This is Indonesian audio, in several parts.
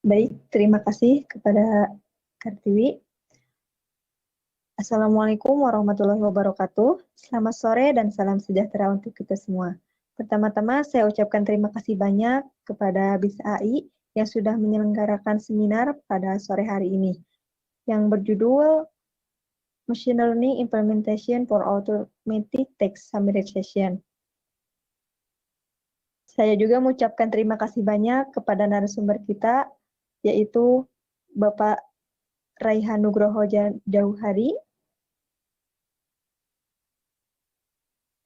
Baik, terima kasih kepada Kartiwi. Assalamualaikum warahmatullahi wabarakatuh. Selamat sore dan salam sejahtera untuk kita semua. Pertama-tama saya ucapkan terima kasih banyak kepada BIS AI yang sudah menyelenggarakan seminar pada sore hari ini yang berjudul Machine Learning Implementation for Automatic Text Summarization. Saya juga mengucapkan terima kasih banyak kepada narasumber kita, yaitu Bapak Raihan Nugroho Jauhari.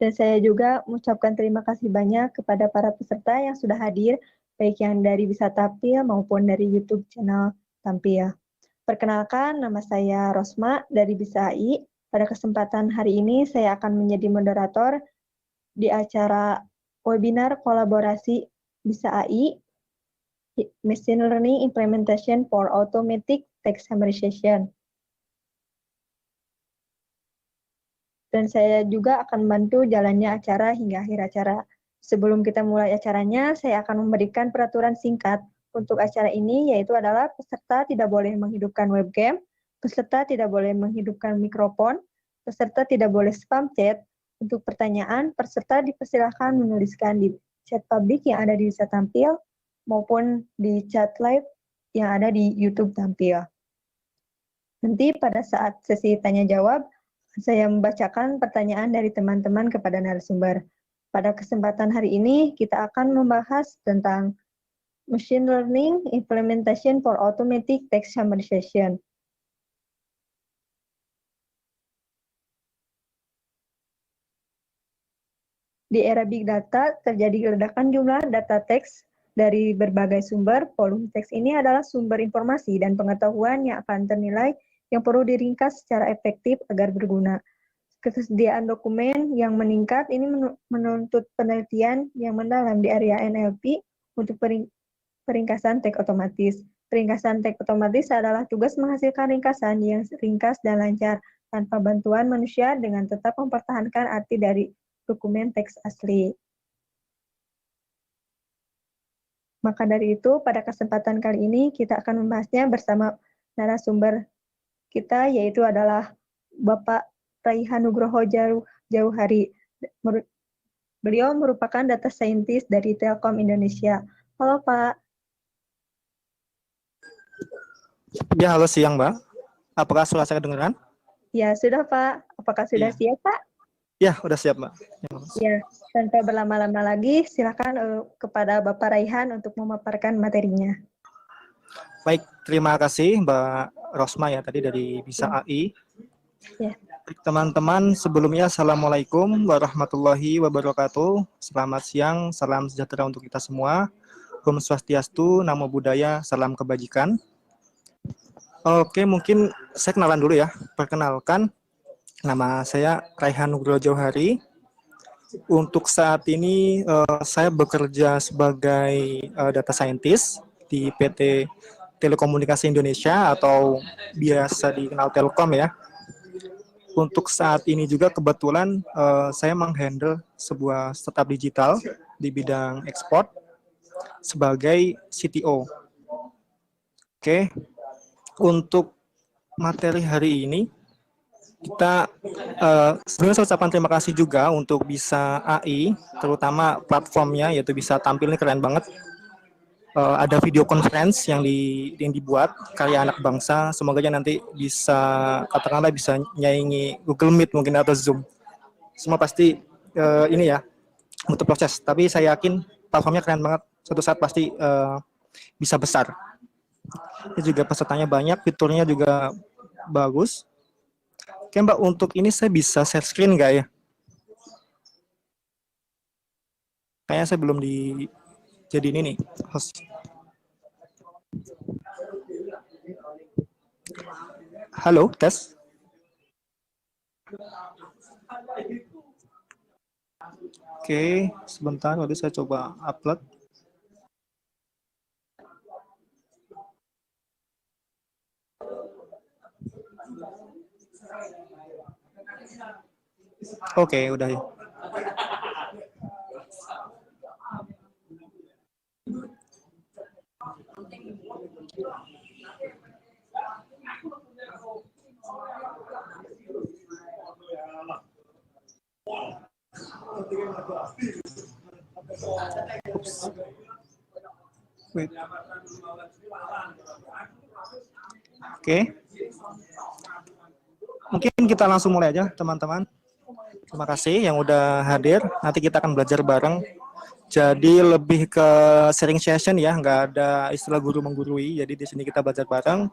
Dan saya juga mengucapkan terima kasih banyak kepada para peserta yang sudah hadir, baik yang dari Bisa Tampil maupun dari YouTube channel Tampil. Perkenalkan, nama saya Rosma dari Bisa AI. Pada kesempatan hari ini, saya akan menjadi moderator di acara webinar kolaborasi Bisa AI, Machine Learning Implementation for Automatic Text Summarization. Dan saya juga akan membantu jalannya acara hingga akhir acara. Sebelum kita mulai acaranya, saya akan memberikan peraturan singkat untuk acara ini, yaitu adalah peserta tidak boleh menghidupkan webcam, peserta tidak boleh menghidupkan mikrofon, peserta tidak boleh spam chat. Untuk pertanyaan, peserta dipersilakan menuliskan di chat publik yang ada di Bisa Tampil, maupun di chat live yang ada di YouTube Tampil. Nanti pada saat sesi tanya-jawab, saya membacakan pertanyaan dari teman-teman kepada narasumber. Pada kesempatan hari ini, kita akan membahas tentang Machine Learning Implementation for Automatic Text Summarization. Di era Big Data, terjadi ledakan jumlah data teks dari berbagai sumber. Volume teks ini adalah sumber informasi dan pengetahuan yang akan ternilai yang perlu diringkas secara efektif agar berguna. Ketersediaan dokumen yang meningkat ini menuntut penelitian yang mendalam di area NLP untuk peringkasan teks otomatis. Peringkasan teks otomatis adalah tugas menghasilkan ringkasan yang ringkas dan lancar tanpa bantuan manusia dengan tetap mempertahankan arti dari dokumen teks asli. Maka dari itu, pada kesempatan kali ini kita akan membahasnya bersama narasumber kita, yaitu adalah Bapak Raihan Nugroho Jauhari. Beliau merupakan data scientist dari Telkom Indonesia. Halo Pak. Ya, halo siang Mbak. Apakah suara saya dengarkan? Ya, sudah Pak. Apakah sudah siap Pak? Ya, udah siap Mbak. Ya, tanpa berlama-lama lagi, silakan kepada Bapak Raihan untuk memaparkan materinya. Baik, terima kasih Mbak Rosma ya tadi dari Bisa AI. Ya. Teman-teman, sebelumnya Assalamualaikum warahmatullahi wabarakatuh. Selamat siang, salam sejahtera untuk kita semua. Om Swastiastu, Namo Buddhaya, salam kebajikan. Oke, mungkin saya kenalan dulu ya. Perkenalkan, nama saya Raihan Nugroho Jauhari. Untuk saat ini saya bekerja sebagai data scientist di PT Telekomunikasi Indonesia atau biasa dikenal Telkom ya. Untuk saat ini juga kebetulan saya menghandle sebuah startup digital di bidang ekspor sebagai CTO. Oke, untuk materi hari ini kita sebenarnya saya ucapkan terima kasih juga untuk Bisa AI, terutama platformnya yaitu Bisa Tampil ini keren banget. Ada video conference yang dibuat karya anak bangsa, semoga aja nanti bisa katakanlah bisa nyaingi Google Meet mungkin atau Zoom. Semua pasti ini ya untuk proses, tapi saya yakin platformnya keren banget, suatu saat pasti bisa besar. Ini juga pesertanya banyak, fiturnya juga bagus. Oke Mbak, untuk ini saya bisa share screen nggak ya? Kayaknya saya belum dijadiin ini host. Halo, tes. Oke, sebentar, nanti saya coba upload. Oke, udah ya. Oops. Wait. Oke. Mungkin kita langsung mulai aja, teman-teman. Terima kasih yang udah hadir. Nanti kita akan belajar bareng. Jadi lebih ke sharing session ya, nggak ada istilah guru menggurui. Jadi di sini kita belajar bareng.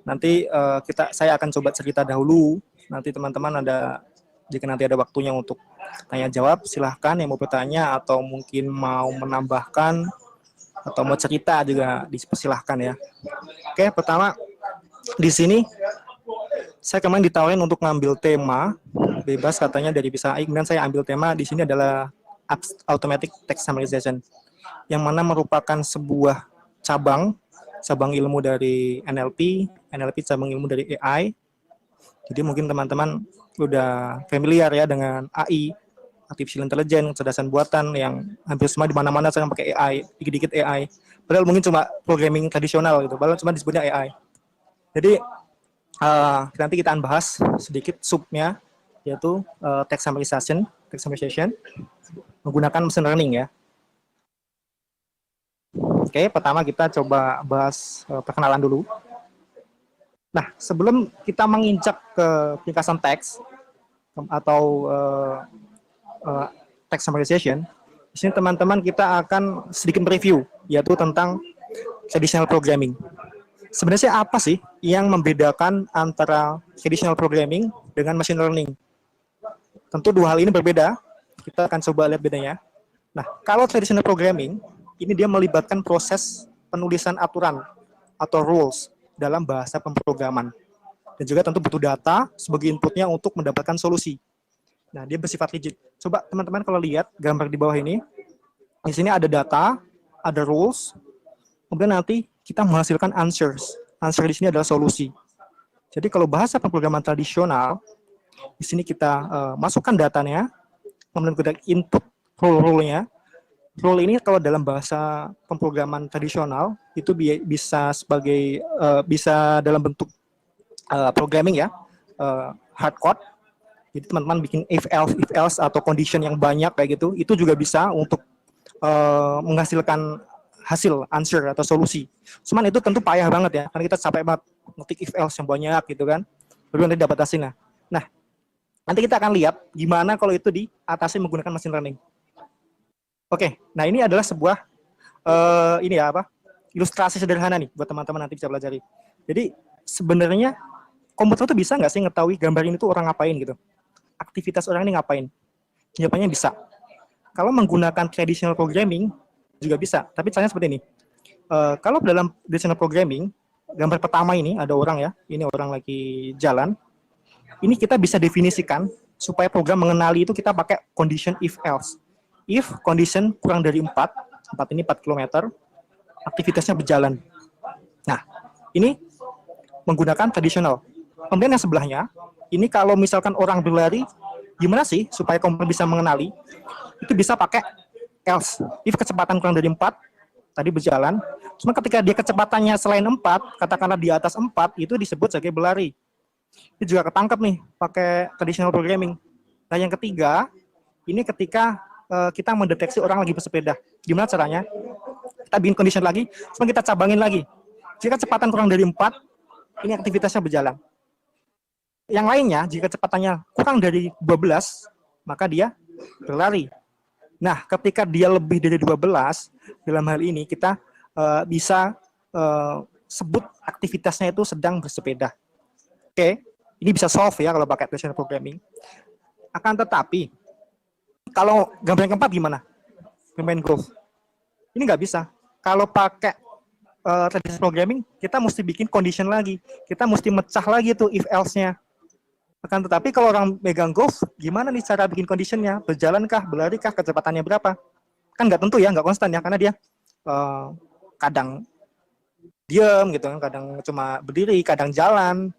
Nanti saya akan coba cerita dahulu. Nanti teman-teman jika nanti ada waktunya untuk tanya jawab, silahkan yang mau bertanya atau mungkin mau menambahkan atau mau cerita juga dipersilahkan ya. Oke, pertama di sini saya kemarin ditawarin untuk ngambil tema bebas katanya dari bisa AI, kemudian saya ambil tema di sini adalah automatic text summarization, yang mana merupakan sebuah cabang ilmu dari NLP cabang ilmu dari AI. Jadi mungkin teman-teman udah familiar ya dengan AI, artificial intelligence, kecerdasan buatan, yang hampir semua di mana-mana sekarang pakai AI, dikit-dikit AI. Padahal mungkin cuma programming tradisional gitu, padahal cuma disebutnya AI. Jadi nanti kita akan bahas sedikit subnya, yaitu text summarization menggunakan machine learning ya. Oke, pertama kita coba bahas perkenalan dulu. Nah, sebelum kita menginjak ke ringkasan teks atau text summarization, di sini teman-teman kita akan sedikit mereview, yaitu tentang traditional programming. Sebenarnya apa sih yang membedakan antara traditional programming dengan machine learning? Tentu dua hal ini berbeda. Kita akan coba lihat bedanya. Nah, kalau traditional programming, ini dia melibatkan proses penulisan aturan atau rules dalam bahasa pemrograman. Dan juga tentu butuh data sebagai inputnya untuk mendapatkan solusi. Nah, dia bersifat rigid. Coba teman-teman kalau lihat gambar di bawah ini, di sini ada data, ada rules, kemudian nanti kita menghasilkan answers. Answer di sini adalah solusi. Jadi kalau bahasa pemrograman tradisional, di sini kita masukkan datanya, kemudian kita input rule-nya. Rule ini kalau dalam bahasa pemrograman tradisional itu bisa sebagai bisa dalam bentuk programming ya, hard code. Jadi teman-teman bikin if else atau condition yang banyak kayak gitu, itu juga bisa untuk menghasilkan hasil answer atau solusi. Cuman itu tentu payah banget ya, karena kita capek banget ngetik if else yang banyak gitu kan, baru nanti dapat hasilnya. Nah, nanti kita akan lihat gimana kalau itu diatasi menggunakan machine learning. Oke, nah ini adalah sebuah ini ya ilustrasi sederhana nih buat teman-teman nanti bisa pelajari. Jadi sebenarnya komputer tuh bisa nggak sih ngetahui gambar ini tuh orang ngapain gitu? Aktivitas orang ini ngapain? Jawabannya bisa. Kalau menggunakan traditional programming juga bisa, tapi caranya seperti ini. Kalau dalam traditional programming, gambar pertama ini ada orang ya, ini orang lagi jalan. Ini kita bisa definisikan supaya program mengenali itu kita pakai condition if else. If condition kurang dari 4 ini 4 km, aktivitasnya berjalan. Nah, ini menggunakan tradisional. Kemudian yang sebelahnya, ini kalau misalkan orang berlari, gimana sih supaya komputer bisa mengenali? Itu bisa pakai else. If kecepatan kurang dari 4, tadi berjalan. Cuma ketika dia kecepatannya selain 4, katakanlah di atas 4, itu disebut sebagai berlari. Ini juga ketangkep nih, pakai traditional programming. Nah, yang ketiga, ini ketika kita mendeteksi orang lagi bersepeda. Gimana caranya? Kita bikin condition lagi, cuma kita cabangin lagi. Jika kecepatan kurang dari 4, ini aktivitasnya berjalan. Yang lainnya, jika kecepatannya kurang dari 12, maka dia berlari. Nah, ketika dia lebih dari 12, dalam hal ini kita bisa sebut aktivitasnya itu sedang bersepeda. Oke, ini bisa solve ya kalau pakai traditional programming. Akan tetapi, kalau gambar yang keempat gimana? Bermain golf. Ini nggak bisa. Kalau pakai traditional programming, kita mesti bikin condition lagi. Kita mesti mecah lagi tuh if else-nya. Akan tetapi kalau orang megang golf, gimana nih cara bikin conditionnya? Berjalankah, berlarikah, kecepatannya berapa? Kan nggak tentu ya, nggak konstan ya, karena dia kadang diam gitu kan, kadang cuma berdiri, kadang jalan.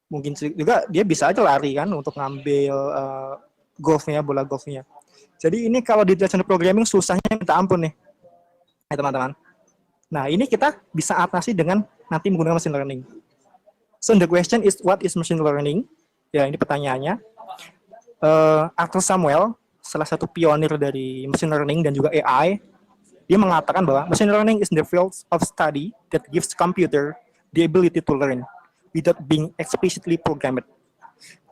Mungkin juga dia bisa aja lari kan untuk ngambil golfnya, bola golfnya. Jadi ini kalau di traditional programming susahnya minta ampun nih, teman-teman. Nah ini kita bisa atasi dengan nanti menggunakan machine learning. So the question is, what is machine learning? Ya, ini pertanyaannya. Arthur Samuel, salah satu pionir dari machine learning dan juga AI, Dia mengatakan bahwa machine learning is the field of study that gives computer the ability to learn without being explicitly programmed.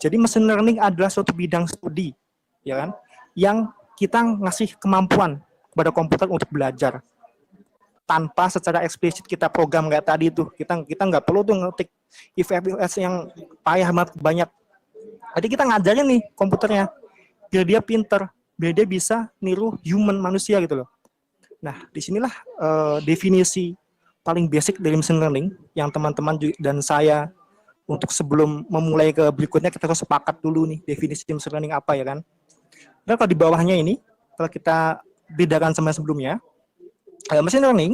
Jadi machine learning adalah suatu bidang studi, ya kan, yang kita ngasih kemampuan kepada komputer untuk belajar tanpa secara eksplisit kita program kayak tadi itu. Kita nggak perlu tuh ngetik if else yang payah banyak. Jadi kita ngajarin nih komputernya biar dia pinter, biar dia bisa niru human manusia gitu loh. Nah, disinilah definisi paling basic dari machine learning yang teman-teman dan saya untuk sebelum memulai ke berikutnya kita harus sepakat dulu nih definisi machine learning apa ya kan. Dan kalau di bawahnya ini, kalau kita bedakan sama sebelumnya, machine learning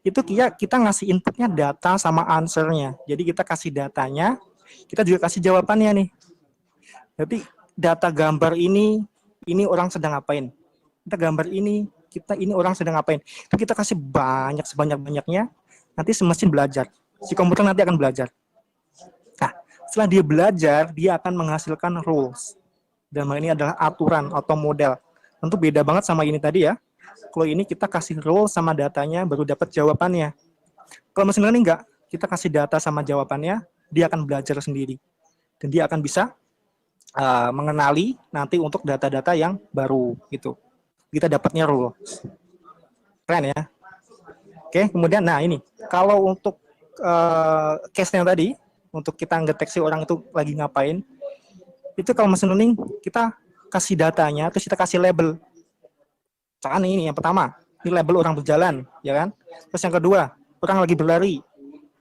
itu kita ngasih inputnya data sama answernya. Jadi kita kasih datanya, kita juga kasih jawabannya nih. Jadi data gambar ini orang sedang ngapain. Kita gambar ini orang sedang ngapain. Itu kita kasih banyak sebanyak-banyaknya, nanti si mesin belajar. Si komputer nanti akan belajar. Nah, setelah dia belajar, dia akan menghasilkan rules. Dan ini adalah aturan atau model. Tentu beda banget sama ini tadi ya. Kalau ini kita kasih rule sama datanya, baru dapat jawabannya. Kalau mesin learning enggak, kita kasih data sama jawabannya, dia akan belajar sendiri. Dan dia akan bisa mengenali nanti untuk data-data yang baru gitu. Kita dapatnya rule. Keren ya. Oke, kemudian nah ini kalau untuk case-nya tadi untuk kita ngedeteksi orang itu lagi ngapain, itu kalau machine learning kita kasih datanya terus kita kasih label. Misalkan ini yang pertama, ini label orang berjalan, ya kan? Terus yang kedua, orang lagi berlari.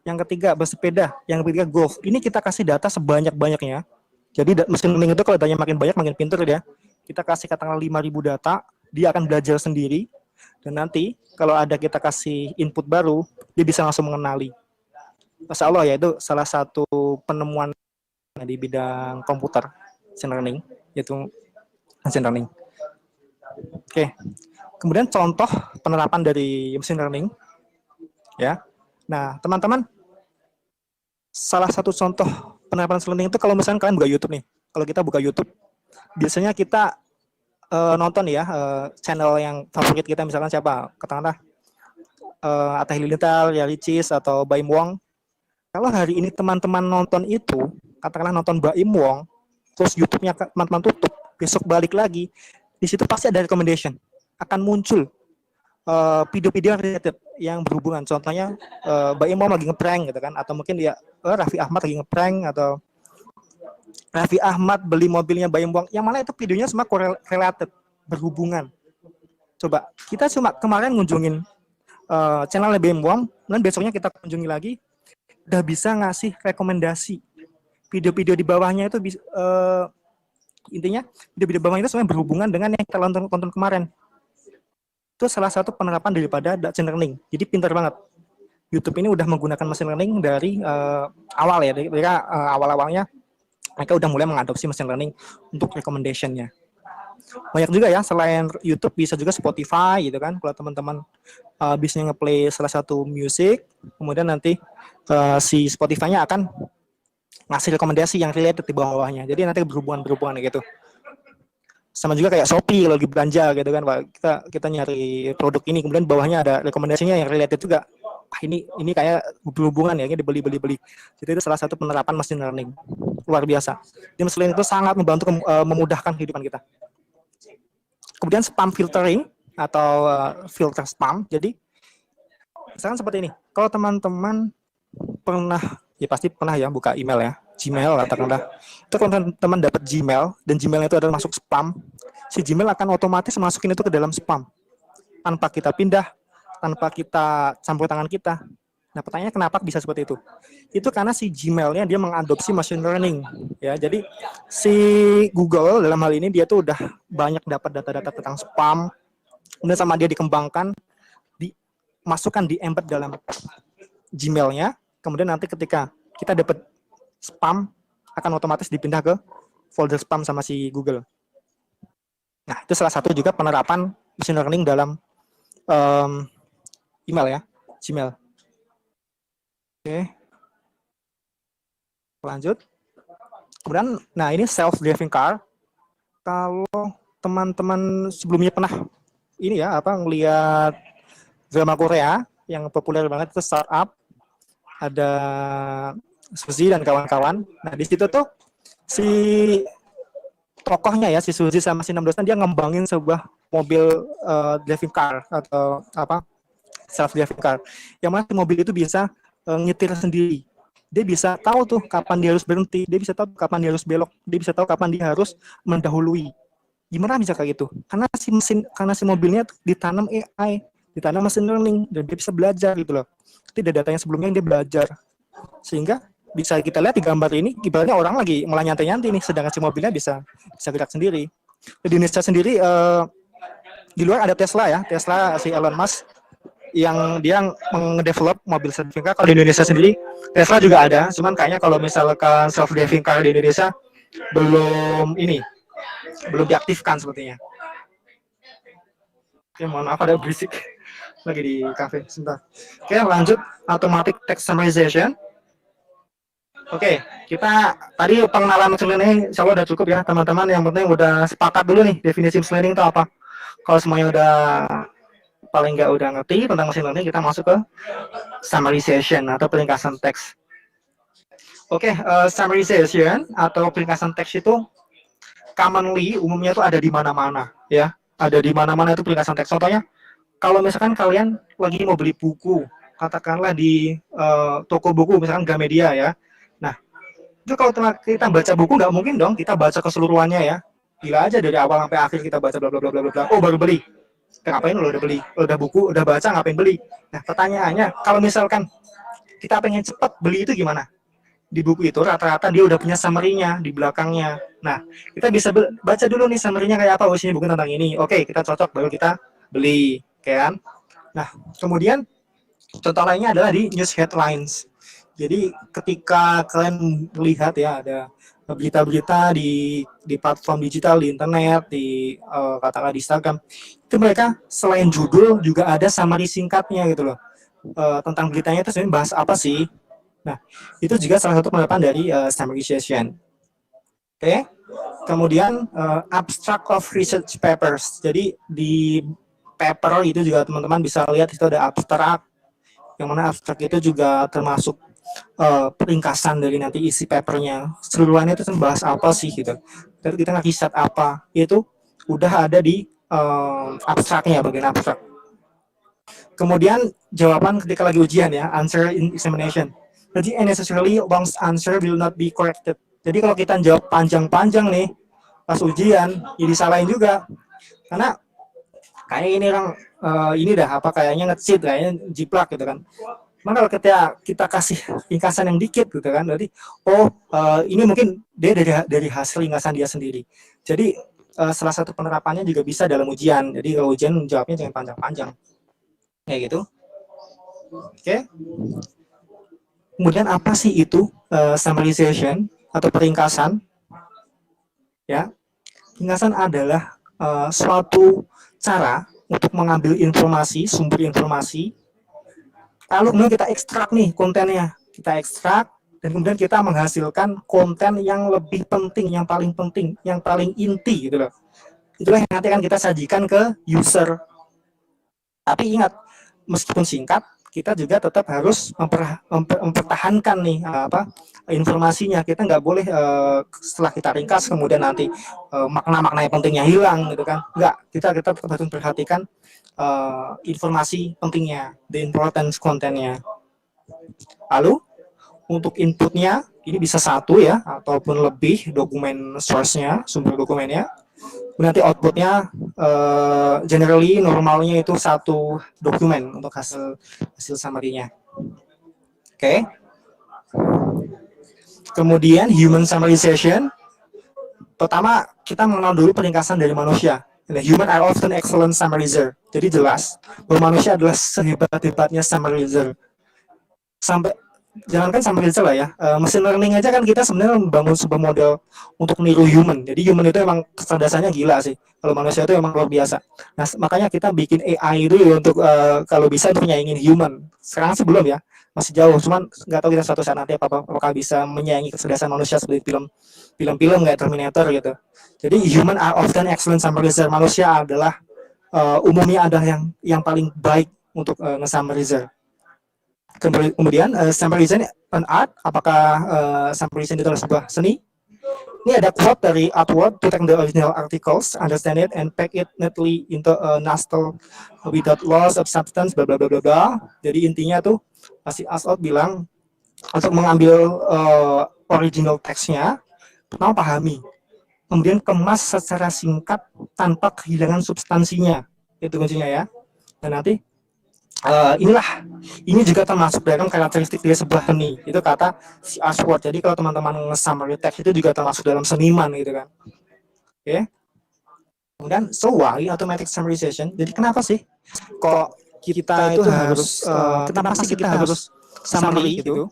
Yang ketiga bersepeda, yang ketiga golf. Ini kita kasih data sebanyak-banyaknya. Jadi mesin learning itu kalau datanya makin banyak makin pintar ya. Kita kasih katakanlah 5.000 data, dia akan belajar sendiri. Dan nanti kalau ada kita kasih input baru, dia bisa langsung mengenali. Masya Allah ya, itu salah satu penemuan di bidang komputer, machine learning, yaitu machine learning. Oke, kemudian contoh penerapan dari machine learning, ya. Nah, teman-teman, salah satu contoh penerapan machine learning itu kalau misalnya kalian buka YouTube nih, kalau kita buka YouTube, biasanya kita nonton ya channel yang favorit kita, misalkan siapa, katakanlah Atta Halilintar, ya Ricis, atau Baim Wong. Kalau hari ini teman-teman nonton itu, katakanlah nonton Baim Wong, terus YouTube-nya teman-teman tutup, besok balik lagi, di situ pasti ada recommendation, akan muncul video-video related yang berhubungan. Contohnya Baim Wong lagi ngeprank gitu kan, atau mungkin dia Raffi Ahmad lagi ngeprank, atau Raffi Ahmad beli mobilnya Baim Wong, yang mana itu videonya semua related, berhubungan. Coba kita cuma kemarin ngunjungin channel Baim Wong, dan besoknya kita kunjungi lagi, udah bisa ngasih rekomendasi video-video di bawahnya itu intinya video-video bawahnya itu semuanya berhubungan dengan yang kita tonton kemarin. Itu salah satu penerapan daripada machine learning. Jadi pintar banget. YouTube ini udah menggunakan machine learning dari awal ya, dari awal-awalnya mereka udah mulai mengadopsi machine learning untuk recommendation-nya. Banyak juga ya, selain YouTube bisa juga Spotify gitu kan. Kalau teman-teman bisa ngeplay salah satu musik, kemudian nanti si Spotify-nya akan ngasih rekomendasi yang related di bawahnya. Jadi nanti berhubungan gitu. Sama juga kayak Shopee kalau lagi belanja gitu kan, Pak. Kita nyari produk ini, kemudian bawahnya ada rekomendasinya yang related juga. Ini kayak berhubungan ya, ini dibeli. Jadi itu salah satu penerapan machine learning. Luar biasa. Jadi machine learning itu sangat membantu memudahkan kehidupan kita. Kemudian spam filtering atau filter spam. Jadi misalkan seperti ini. Kalau teman-teman pernah, ya pasti pernah ya buka email ya, Gmail katakanlah. Itu kalau teman-teman dapat Gmail dan Gmail itu adalah masuk spam, si Gmail akan otomatis masukin itu ke dalam spam tanpa kita pindah, tanpa kita campur tangan kita. Nah, pertanyaannya kenapa bisa seperti itu? Itu karena si Gmail-nya dia mengadopsi machine learning ya. Jadi si Google dalam hal ini dia tuh udah banyak dapat data-data tentang spam, kemudian sama dia dikembangkan, dimasukkan di embed dalam Gmail-nya, kemudian nanti ketika kita dapat spam akan otomatis dipindah ke folder spam sama si Google. Nah, itu salah satu juga penerapan machine learning dalam email ya, Gmail. Oke, lanjut. Kemudian, nah ini self-driving car. Kalau teman-teman sebelumnya pernah ini ya apa ngelihat drama Korea yang populer banget itu Startup, ada Suzy dan kawan-kawan. Nah di situ tuh si tokohnya ya si Suzy sama si 6 dosen dia ngembangin sebuah mobil driving car atau apa self driving car yang mana mobil itu bisa nyetir sendiri. Dia bisa tahu tuh kapan dia harus berhenti, dia bisa tahu kapan dia harus belok, dia bisa tahu kapan dia harus mendahului. Gimana bisa kayak gitu? Karena si mobilnya tuh ditanam AI, ditanam machine learning dan dia bisa belajar gitu loh. Tidak datanya sebelumnya yang dia belajar. Sehingga bisa kita lihat di gambar ini, ibaratnya orang lagi mulai nyantai-nyantai nih, sedangkan si mobilnya bisa gerak sendiri. Di Indonesia sendiri di luar ada Tesla ya, Tesla si Elon Musk yang dia mengedevelop mobil self driving car. Kalau di Indonesia sendiri Tesla juga ada, cuman kayaknya kalau misalkan self driving car di Indonesia belum diaktifkan sepertinya. Oke, mohon maaf ada berisik lagi di cafe sebentar. Oke, lanjut automatic text summarization. Oke, kita tadi pengenalan machine learning insya Allah udah cukup ya teman-teman. Yang penting udah sepakat dulu nih definisi machine learning itu apa. Kalau semuanya udah paling nggak udah ngerti tentang machine learning, kita masuk ke summarization atau peringkasan teks. Oke, summarization atau peringkasan teks itu commonly umumnya itu ada di mana-mana ya. Ada di mana-mana itu peringkasan teks. Contohnya kalau misalkan kalian lagi mau beli buku, katakanlah di toko buku misalkan Gramedia ya. Nah, itu kalau kita baca buku nggak mungkin dong kita baca keseluruhannya ya. Gila aja dari awal sampai akhir kita baca bla bla bla bla bla. Oh, baru beli. Ngapain lo udah beli? Lo udah buku, udah baca, ngapain beli? Nah, pertanyaannya, kalau misalkan kita pengen cepat beli itu gimana? Di buku itu rata-rata dia udah punya summary-nya di belakangnya. Nah, kita bisa baca dulu nih summary-nya kayak apa, isinya buku tentang ini. Oke, kita cocok baru kita beli, kan? Nah, kemudian contoh lainnya adalah di news headlines. Jadi ketika kalian melihat ya ada berita-berita di platform digital, di internet, di katakanlah di Instagram, itu mereka selain judul juga ada summary singkatnya gitu loh. Tentang beritanya itu sebenarnya bahas apa sih? Nah, itu juga salah satu penerapan dari summarization. Oke. Kemudian abstract of research papers. Jadi di paper itu juga teman-teman bisa lihat itu ada abstrak. Yang mana abstrak itu juga termasuk peringkasan dari nanti isi papernya. Seluruhannya itu membahas apa sih gitu. Jadi kita nge-riset apa. Itu udah ada di abstraknya, bagian abstrak. Kemudian jawaban ketika lagi ujian ya, answer in examination. Jadi unnecessarily long answer will not be corrected. Jadi kalau kita jawab panjang-panjang nih pas ujian, ya disalahin juga. Karena kayak ini orang ini dah apa kayaknya nge-cheat, kayaknya jiplak gitu kan. Maka kalau kita kasih ringkasan yang dikit gitu kan, berarti ini mungkin dia dari hasil ringkasan dia sendiri. Jadi salah satu penerapannya juga bisa dalam ujian. Jadi kalau ujian jawabnya jangan panjang-panjang. Kayak gitu. Oke. Kemudian apa sih itu summarization atau peringkasan? Ya, peringkasan adalah suatu cara untuk mengambil informasi, sumber informasi, lalu kemudian kita ekstrak nih kontennya, kita ekstrak dan kemudian kita menghasilkan konten yang lebih penting, yang paling inti gitu loh. Itulah yang nanti akan kita sajikan ke user. Tapi ingat, meskipun singkat, kita juga tetap harus mempertahankan nih informasinya. Kita nggak boleh setelah kita ringkas kemudian nanti makna-makna yang pentingnya hilang gitu kan. Nggak, kita tetap harus memperhatikan informasi pentingnya, the importance kontennya. Lalu untuk inputnya ini bisa satu ya ataupun lebih dokumen source-nya, sumber dokumennya. Nanti outputnya generally normalnya itu satu dokumen untuk hasil summary-nya. Oke. Kemudian human summarization. Pertama kita mengenal dulu peringkasan dari manusia. Human are often excellent summarizer. Jadi jelas bahwa manusia adalah sehebat-hebatnya summarizer. Jangankan summarizer lah ya, machine learning aja kan kita sebenarnya membangun sebuah model untuk niru human. Jadi human itu emang kecerdasannya gila sih. Kalau manusia itu emang luar biasa. Nah makanya kita bikin AI dulu untuk kalau bisa untuk nyaingin human. Sekarang sih belum ya, masih jauh. Cuman nggak tahu kita suatu saat nanti apakah bisa menyaingi kecerdasan manusia seperti film kayak Terminator gitu. Jadi human are often excellent summarizer. Manusia adalah umumnya adalah yang paling baik untuk nge-summarize. Kemudian summarization an art, apakah summarization itu adalah sebuah seni? Ini ada quote dari Atwood: to take the original articles, understand it, and pack it neatly into a nutshell without loss of substance, bla bla bla bla bla. Jadi intinya tuh si Atwood bilang untuk mengambil original teksnya, pertama pahami, kemudian kemas secara singkat tanpa kehilangan substansinya. Itu kuncinya ya. Dan nanti ini juga termasuk dalam karakteristik dari sebuah seni. Itu kata si Ashworth. Jadi kalau teman-teman nge-summary text itu juga termasuk dalam seniman gitu kan. Oke. Kemudian so why automatic summarization? Jadi kenapa sih kok kita itu harus kenapa sih kita harus summary gitu?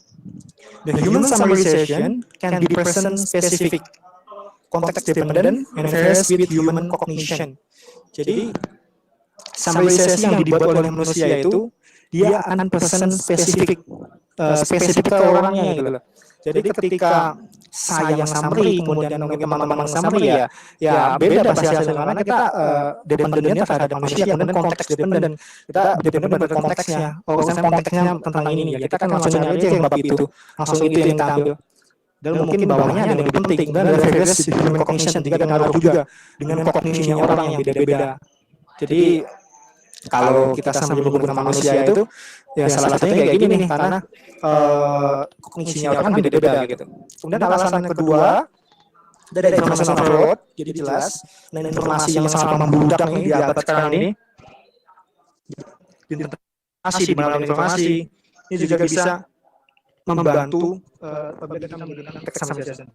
The human summarization can be present specific, context dependent, and varies with human cognition. Jadi summarization yang dibuat oleh manusia itu dia akan present spesifik ke orangnya gitu loh. Jadi ketika saya yang summary kemudian mungkin teman-teman summary ya beda pasti hasilnya, karena kita dependennya terhadap manusia, kemudian konteks dependen, kita dependen pada konteksnya. Oh saya konteksnya tentang ini ya, kita kan langsung nyari aja yang bab itu, langsung itu yang kita ambil. Dan mungkin bawahnya ada yang lebih penting, dan ada various human cognition juga ngaruh juga dengan kognisinya orang yang beda-beda. Jadi kalau kita sambil menggunakan manusia itu ya salah satunya kayak gini nih, karena kognisinya orang kan beda-beda gitu. Kemudian alasan yang kedua dari informasi overload, jadi jelas, dan informasi yang sangat membludak nih di abad sekarang ini, informasi di mana informasi ini juga bisa membantu menggunakan text summarization.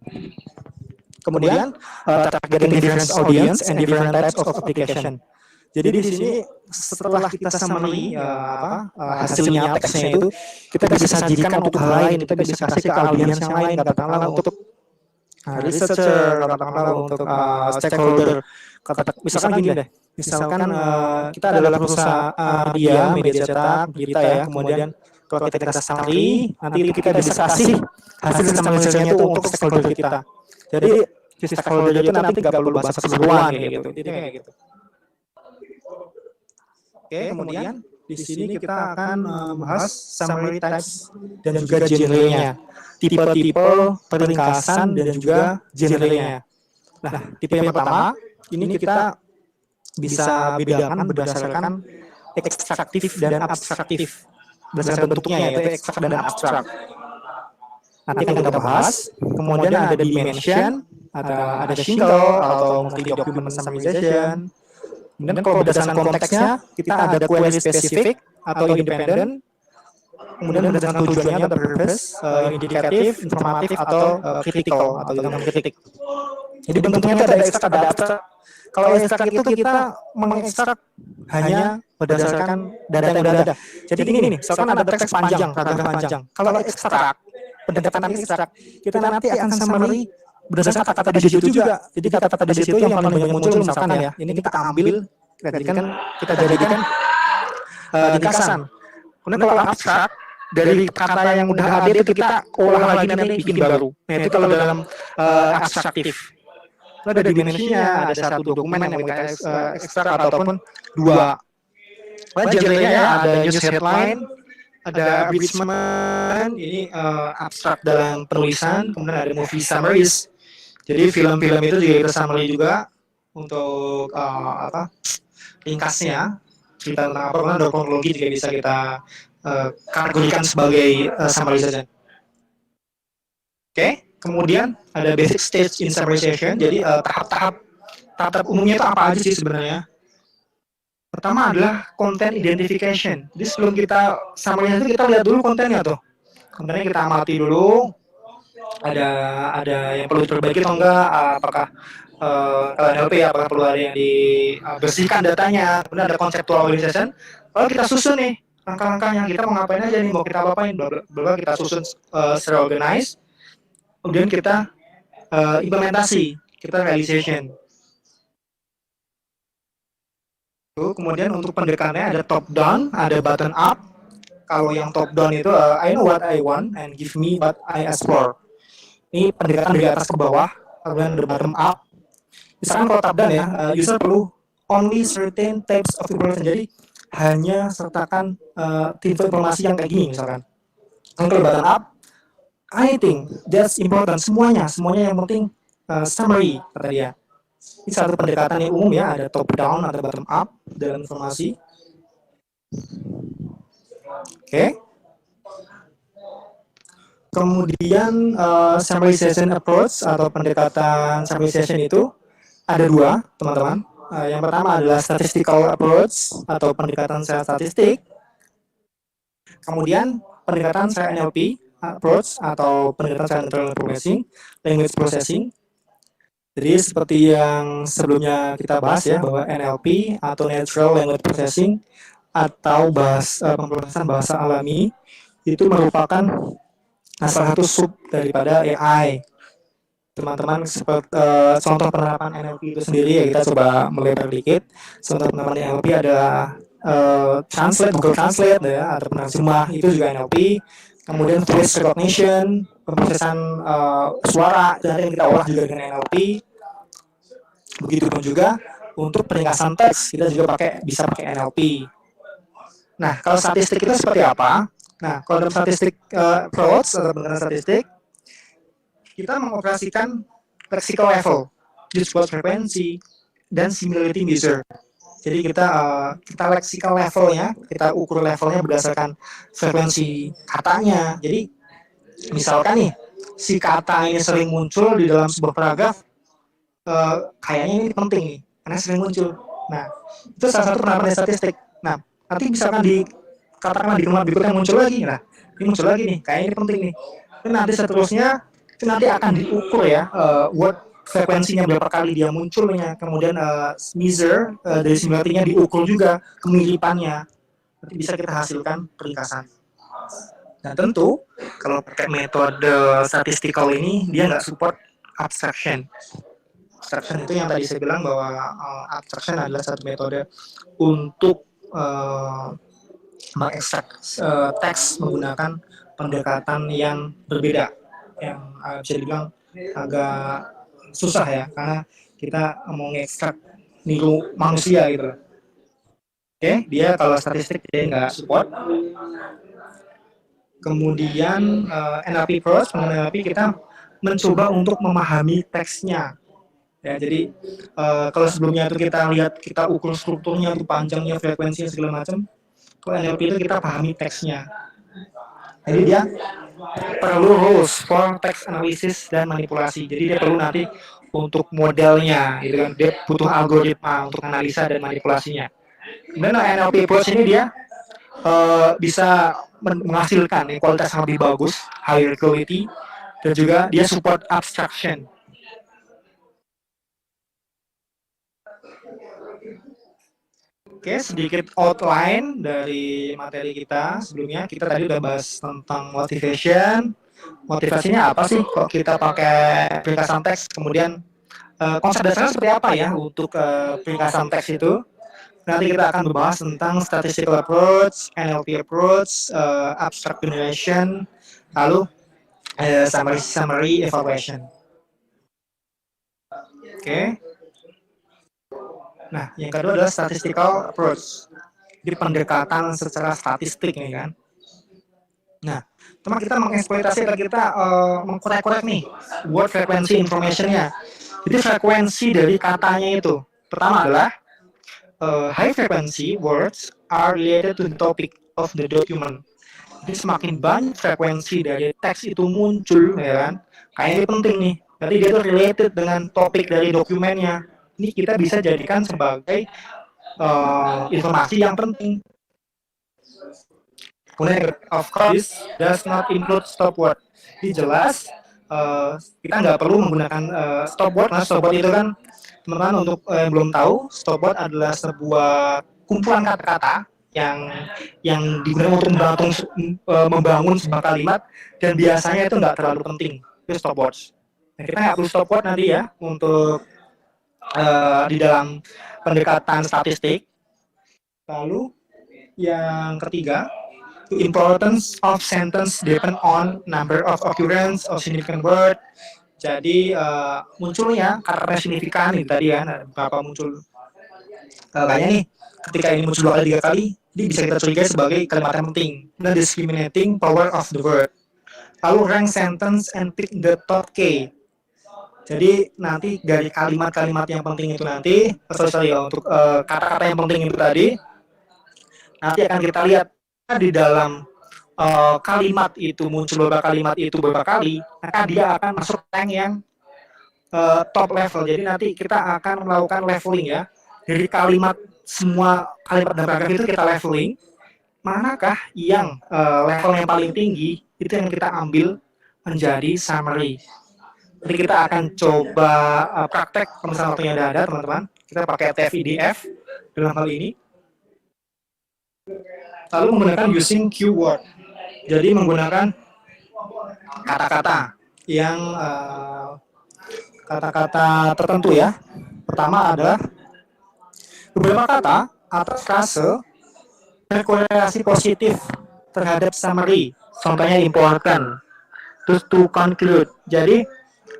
Kemudian targeting different audience and different types of application. Jadi di sini setelah kita summary hasilnya teksnya itu, kita bisa sajikan untuk hal lain, kita bisa kasih ke audiens yang lain, katakanlah untuk researcher, katakanlah untuk stakeholder. Misalkan gini deh, misalkan kita adalah perusahaan media cetak, berita ya, kemudian kalau kita summary, nanti kita bisa kasih hasil summarization-nya itu untuk stakeholder kita. Jadi stakeholder itu nanti nggak perlu bahasa keseluruhan gitu. Jadi kayak gitu. Oke, kemudian di sini kita akan membahas summary types dan juga genre-nya, tipe-tipe, peringkasan, dan juga genre-nya. Nah, tipe yang pertama, ini kita bisa bedakan berdasarkan ekstraktif dan abstraktif. Berdasarkan bentuknya yaitu ekstrak dan abstrak. Nanti akan kita bahas. Kemudian ada dimension, ada single atau multi-document summarization. Kemudian kalau berdasarkan konteksnya, kita ada query spesifik atau independen. Kemudian berdasarkan tujuannya ada purpose, indikatif, informatif, atau critical, atau dengan kritik. Jadi bentuknya itu ada ekstrak, ada abstrak. Kalau ekstrak itu kita mengekstrak hanya berdasarkan data yang ada. Jadi ini nih, misalkan ada teks panjang, paragraf panjang. Kalau ekstrak, pendekatan ekstrak, kita nanti akan summary berdasarkan kata-kata di situ juga. Jadi kata-kata di situ yang paling banyak muncul misalkan ya, ini kita ambil, kita jadikan ringkasan. Kemudian kalau abstrak, dari kata yang udah ada itu kita olah lagi nanti bikin baru. Nah itu kalau dalam abstraktif. Ada dimensinya, ada satu dokumen yang kita ekstrak ataupun dua. Genre-nya ya, ada news headline, ada abridgment, ini abstrak dalam penulisan, kemudian ada movie summaries. Jadi film-film itu juga kita summary juga untuk ringkasnya, cerita tentang apa, kemudian kronologi juga bisa kita kategorikan sebagai summarization. Oke, kemudian ada basic stage in summarization. Jadi tahap umumnya itu apa aja sih sebenarnya? Pertama adalah content identification. Jadi sebelum kita summary itu kita lihat dulu kontennya tuh. Kontennya kita amati dulu. Ada yang perlu diperbaiki atau enggak? Apakah NLP apakah perlu ada yang dibersihkan datanya? Kemudian ada conceptual organization. Lalu kita susun nih langkah-langkahnya, kita mau ngapain aja nih, mau kita apain, bla kita susun secara organized. Kemudian kita implementasi, kita realization. Kemudian untuk pendekatannya ada top down, ada bottom up. Kalau yang top down itu I know what I want and give me what I ask for. Ini pendekatan dari atas ke bawah. Kemudian ada bottom up. Misalkan kalau top down ya, user perlu only certain types of information. Jadi hanya sertakan tipe informasi yang kayak gini misalkan. Yang kalau button up, anything that's important, semuanya yang penting summary kata dia. Ini satu pendekatan yang umum ya, ada top down atau bottom up dalam informasi. Oke. Kemudian summarization approach atau pendekatan summarization itu ada dua, teman-teman. Yang pertama adalah statistical approach atau pendekatan secara statistik. Kemudian pendekatan secara NLP approach atau pendekatan secara natural language processing. Jadi seperti yang sebelumnya kita bahas ya, bahwa NLP atau natural language processing atau pemrosesan bahasa alami itu merupakan salah satu sub daripada AI. Teman-teman, seperti contoh penerapan NLP itu sendiri ya, kita coba melebar dikit. Contoh penerapan NLP ada Google Translate ya, atau penerjemah itu juga NLP. Kemudian voice recognition, pemrosesan suara dan yang kita olah juga dengan NLP. Begitupun juga untuk peringkasan teks kita juga bisa pakai NLP. Nah, kalau statistik itu seperti apa? Nah, kalau dalam statistik approach atau pendekatan statistik, kita mengoperasikan lexical level, use word frekuensi, dan similarity measure. Jadi kita lexical levelnya, kita ukur levelnya berdasarkan frekuensi katanya. Jadi misalkan nih, si kata ini sering muncul di dalam sebuah paragraf, kayaknya ini penting nih, karena sering muncul. Nah, itu salah satu penerapan statistik. Nah, nanti misalkan katakanlah di kalimat berikutnya muncul lagi, nah ini muncul lagi nih, kayaknya ini penting nih. Dan nanti seterusnya itu nanti akan diukur ya, word frekuensinya berapa kali dia munculnya, kemudian measure dari similarity-nya diukur juga kemiripannya, nanti bisa kita hasilkan peringkasan. Nah tentu kalau pakai metode statistical ini dia nggak support abstraction. Abstraction itu yang tadi saya bilang bahwa abstraction adalah satu metode untuk mengekstrak teks menggunakan pendekatan yang berbeda, yang bisa dibilang agak susah ya, karena kita mau ngekstrak niru manusia gitu. Oke, dia kalau statistik dia nggak support. Kemudian NLP approach, NLP kita mencoba untuk memahami teksnya. Ya, jadi kalau sebelumnya itu kita lihat, kita ukur strukturnya, itu panjangnya, frekuensinya segala macam. Kalau NLP itu kita pahami teksnya. Jadi dia perlu rules for text analysis dan manipulasi. Jadi dia perlu nanti untuk modelnya, gitu kan. Dia butuh algoritma untuk analisa dan manipulasinya. Kemudian NLP approach ini dia bisa menghasilkan kualitas yang lebih bagus, higher quality, dan juga dia support abstraction. Oke, sedikit outline dari materi kita sebelumnya. Kita tadi udah bahas tentang motivation. Motivasinya apa sih kok kita pakai peringkasan teks? Kemudian konsep dasarnya seperti apa ya untuk peringkasan teks itu? Nanti kita akan membahas tentang statistical approach, NLP approach, abstract generation, lalu summary evaluation. Oke. Nah, yang kedua adalah statistical approach. Jadi pendekatan secara statistik nih kan. Nah, teman kita mengeksploitasi atau kita mengkorek-korek nih word frequency information-nya. Jadi frekuensi dari katanya itu. Pertama adalah high frequency words are related to the topic of the document. Jadi semakin banyak frekuensi dari teks itu muncul, ya kan? Kayaknya ini penting nih. Berarti dia itu related dengan topik dari dokumennya. Ini kita bisa jadikan sebagai informasi yang penting. Kemudian, of course, does not include stop word. Ini jelas kita nggak perlu menggunakan stop word, karena stop word itu kan, teman-teman untuk yang belum tahu, stop word adalah sebuah kumpulan kata-kata yang digunakan untuk membangun sebuah kalimat, dan biasanya itu nggak terlalu penting. Itu stop words. Nah, kita nggak perlu stop word nanti ya untuk di dalam pendekatan statistik. Lalu yang ketiga, the importance of sentence depend on number of occurrence of significant word. Jadi munculnya kata signifikan itu tadi kan, berapa muncul Kayaknya nih, ketika ini muncul 2 kali 3 kali, ini bisa kita curigai sebagai kalimat yang penting. The discriminating power of the word. Lalu rank sentence and pick the top K. Jadi nanti dari kalimat-kalimat yang penting itu nanti, sorry ya, untuk kata-kata yang penting itu tadi, nanti akan kita lihat di dalam kalimat itu muncul beberapa kalimat itu beberapa kali, maka dia akan masuk rank yang top level. Jadi nanti kita akan melakukan leveling ya. Dari kalimat semua kalimat dan paragraf itu kita leveling. Manakah yang level yang paling tinggi itu yang kita ambil menjadi summary. Jadi kita akan coba praktek kalau misalnya waktunya ada teman-teman. Kita pakai TF-IDF dalam hal ini. Lalu menggunakan using keyword. Jadi menggunakan kata-kata yang kata-kata tertentu ya. Pertama adalah beberapa kata atau frase berkorelasi positif terhadap summary. Contohnya important, to conclude. Jadi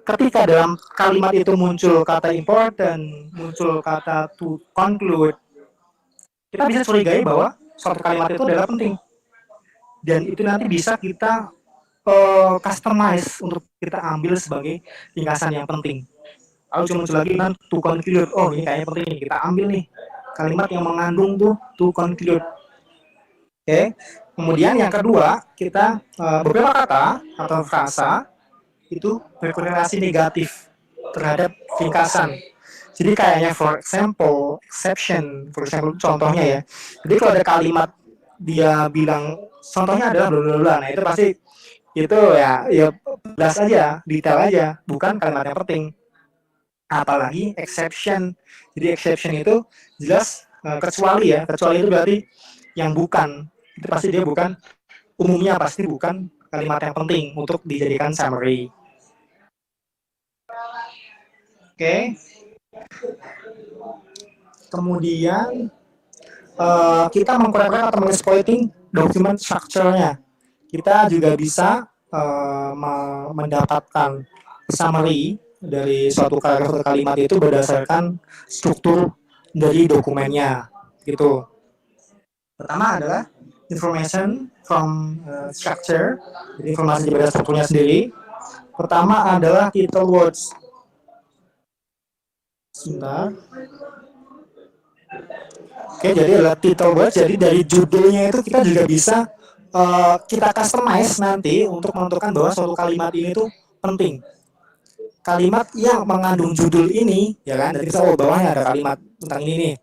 ketika dalam kalimat itu muncul kata important, muncul kata to conclude, kita bisa curigai bahwa suatu kalimat itu adalah penting. Dan itu nanti bisa kita customize untuk kita ambil sebagai ringkasan yang penting. Lalu muncul lagi kan to conclude. Oh, ini kayaknya penting nih, kita ambil nih kalimat yang mengandung tuh to conclude. Oke. Kemudian yang kedua, kita beberapa kata atau frasa itu berkorelasi negatif terhadap ringkasan. Jadi kayaknya for example, exception, for example contohnya ya. Jadi kalau ada kalimat dia bilang contohnya adalah bla. Nah, itu pasti itu ya jelas aja, detail aja, bukan kalimat yang penting. Apalagi exception. Jadi exception itu jelas kecuali ya. Kecuali itu berarti yang bukan. Itu pasti dia bukan, umumnya pasti bukan kalimat yang penting untuk dijadikan summary. Oke. Kemudian kita mengkorek atau mengexploiting dokumen structure-nya. Kita juga bisa mendapatkan summary dari suatu paragraf atau kalimat itu berdasarkan struktur dari dokumennya. Gitu. Pertama adalah information from structure, jadi informasi dari strukturnya sendiri. Pertama adalah title words. Sebentar. Oke, jadi adalah title words. Jadi dari judulnya itu kita juga bisa kita customize nanti untuk menentukan bahwa suatu kalimat ini tuh penting. Kalimat yang mengandung judul ini, ya kan? Dari misalnya bawahnya ada kalimat tentang ini nih.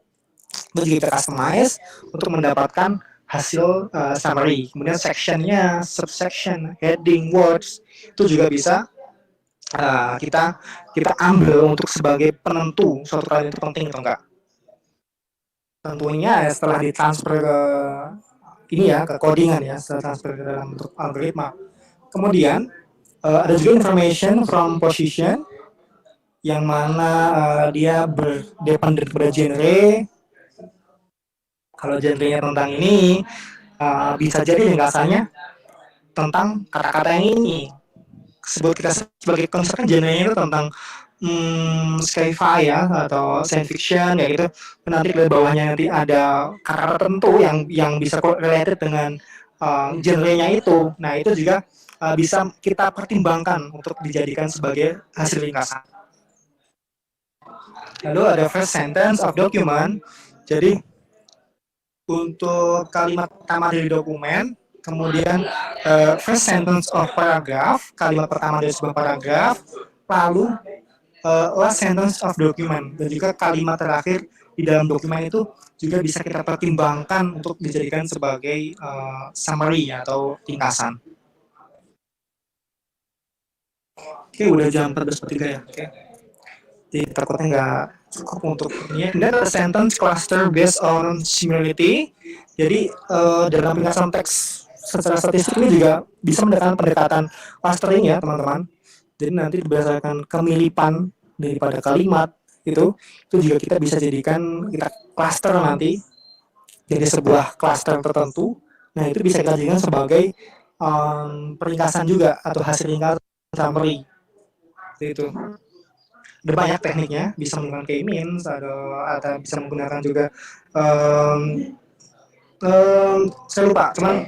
Itu kita customize untuk mendapatkan hasil summary. Kemudian sectionnya, subsection, heading, words itu juga bisa kita ambil untuk sebagai penentu suatu kalimat itu penting atau enggak. Tentunya setelah ditransfer ke ini ya, ke codingan ya, setelah transfer ke dalam bentuk algoritma. Kemudian ada juga information from position yang mana dia berdependen pada genre. Kalau genrenya tentang ini, bisa jadi ringkasannya tentang kata-kata yang ini. Sebut kita sebagai konsep kan genrenya itu tentang sci-fi ya atau science fiction kayak gitu. Nanti di bawahnya nanti ada kata-kata tertentu yang bisa related dengan genrenya itu. Nah, itu juga bisa kita pertimbangkan untuk dijadikan sebagai hasil ringkasan. Lalu ada first sentence of document. Jadi untuk kalimat pertama dari dokumen, kemudian first sentence of paragraph, kalimat pertama dari sebuah paragraf, lalu last sentence of document, dan juga kalimat terakhir di dalam dokumen itu juga bisa kita pertimbangkan untuk dijadikan sebagai summary atau ringkasan. Oke, udah jam 14.03 ya. Oke. Jadi takutnya nggak cukup untuk ini. Kemudian ada sentence cluster based on similarity. Jadi dalam ringkasan teks secara statistik ini juga bisa mendapatkan pendekatan clustering ya teman-teman. Jadi nanti berdasarkan kemiripan daripada kalimat itu juga kita bisa jadikan kita cluster nanti jadi sebuah cluster tertentu. Nah itu bisa kita jadikan sebagai peringkasan juga atau hasil ringkasan summary. Itu. ada banyak tekniknya, bisa menggunakan K-means, atau bisa menggunakan juga um, saya lupa, cuman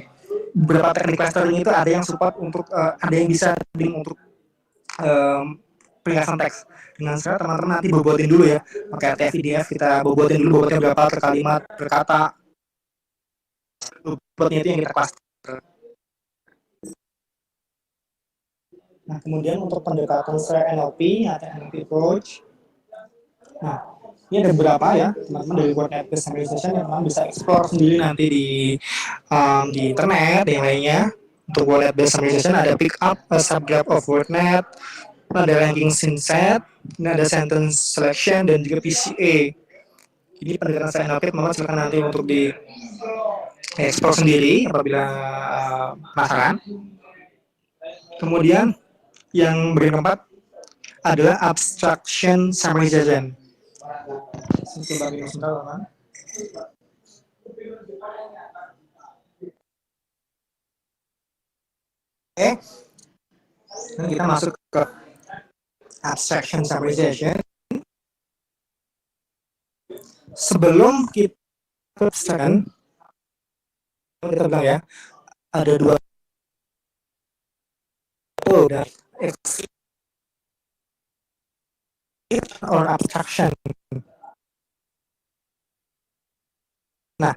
beberapa teknik clustering itu ada yang support untuk ada yang bisa untuk um, peringkatan teks. Dengan sekarang teman-teman nanti bobotin dulu ya, pakai TF-IDF kita bobotin dulu bobotnya berapa per kalimat, per kata, bobotnya itu yang kita cluster. Nah, kemudian untuk pendekatan secara NLP atau NLP approach, nah ini ada beberapa ya teman-teman dari word based summarization yang teman bisa explore sendiri nanti di internet dan yang lainnya. Untuk word based summarization ada pick up a subgraph of WordNet, ada ranking scene set, ini ada sentence selection dan juga PCA. Ini pendekatan secara NLP teman-teman silakan nanti untuk di explore sendiri apabila penasaran. Kemudian yang bagian keempat adalah abstraction summarization. Coba minum sebentar, teman. Oke, dan kita masuk ke abstraction summarization. Sebelum kita abstraction, kita bilang ya, ada dua dari or abstraction. Nah,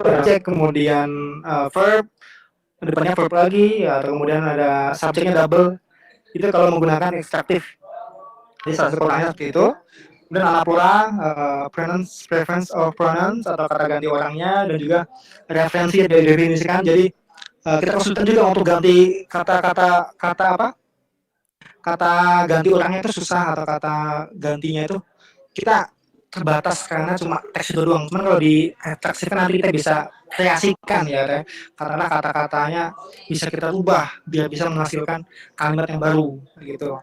objek kemudian verb, depannya verb lagi, ya, atau kemudian ada subjeknya double. Itu kalau menggunakan ekstraktif. Jadi salah satu pertanyaan seperti itu. Kemudian anapura, pronouns, preference of pronouns atau kata ganti orangnya, dan juga referensi dari definisikan. Jadi kita kesulitan juga untuk ganti kata apa? Kata ganti orangnya itu susah, atau kata gantinya itu kita terbatas karena cuma teks itu doang. Cuman kalau di teks kan nanti kita bisa kreasikan ya, karena kata-katanya bisa kita ubah biar bisa menghasilkan kalimat yang baru gitu.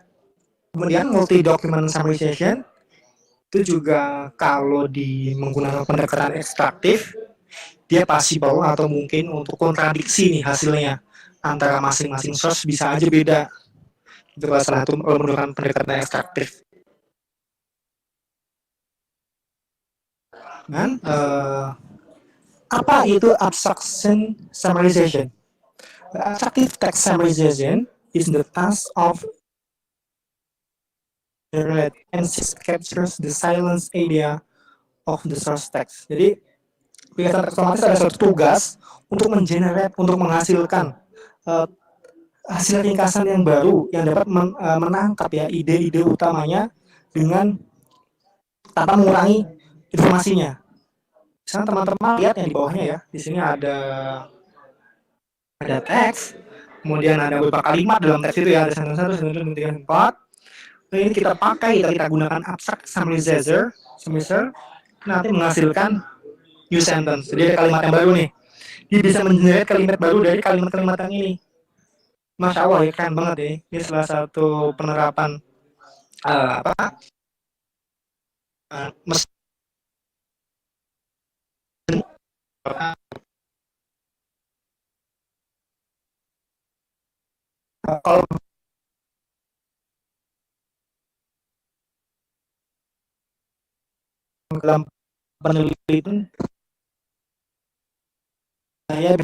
Kemudian multi document summarization itu juga kalau menggunakan pendekatan ekstraktif, dia possible atau mungkin untuk kontradiksi nih hasilnya antara masing-masing source bisa aja beda. Itu salah satu menggunakan pendekatan ekstraktif. Dan apa itu abstraction summarization? The abstractive text summarization is the task of generate and captures the silence idea of the source text. Jadi kegiatan otomatis ada suatu tugas untuk mengenerate, untuk menghasilkan hasil ringkasan yang baru yang dapat menangkap ya ide-ide utamanya dengan tanpa mengurangi informasinya. Misalnya teman-teman lihat yang di bawahnya ya, di sini ada teks, kemudian ada beberapa kalimat dalam teks itu ya, ada satu, dua, tiga, empat. Nah, ini kita pakai, kita gunakan abstract summarizer, nanti menghasilkan new sentence. Jadi ada kalimat yang baru nih. Dia bisa mengenerate kalimat baru dari kalimat-kalimat yang ini. Masya Allah ya, keren banget ya. Ini salah satu penerapan apa? Mesin kalau dalam penelitian saya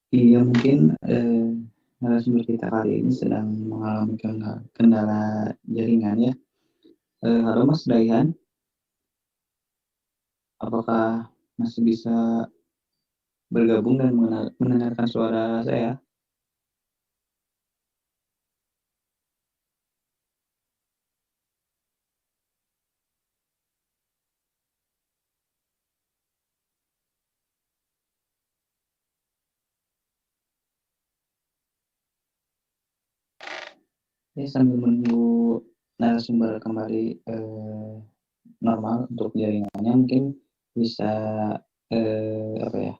Iya, mungkin narasumber kita kali ini sedang mengalami kendala jaringan ya. Halo Mas Daihan, apakah masih bisa bergabung dan mendengarkan suara saya? Ya, sambil menunggu narasumber kembali normal untuk jaringannya, mungkin bisa apa ya,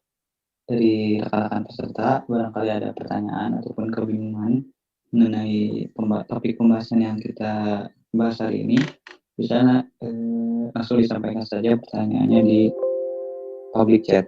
dari rekan-rekan peserta barangkali ada pertanyaan ataupun kebingungan mengenai topik pembahasan yang kita bahas hari ini, bisa langsung disampaikan saja pertanyaannya di public chat.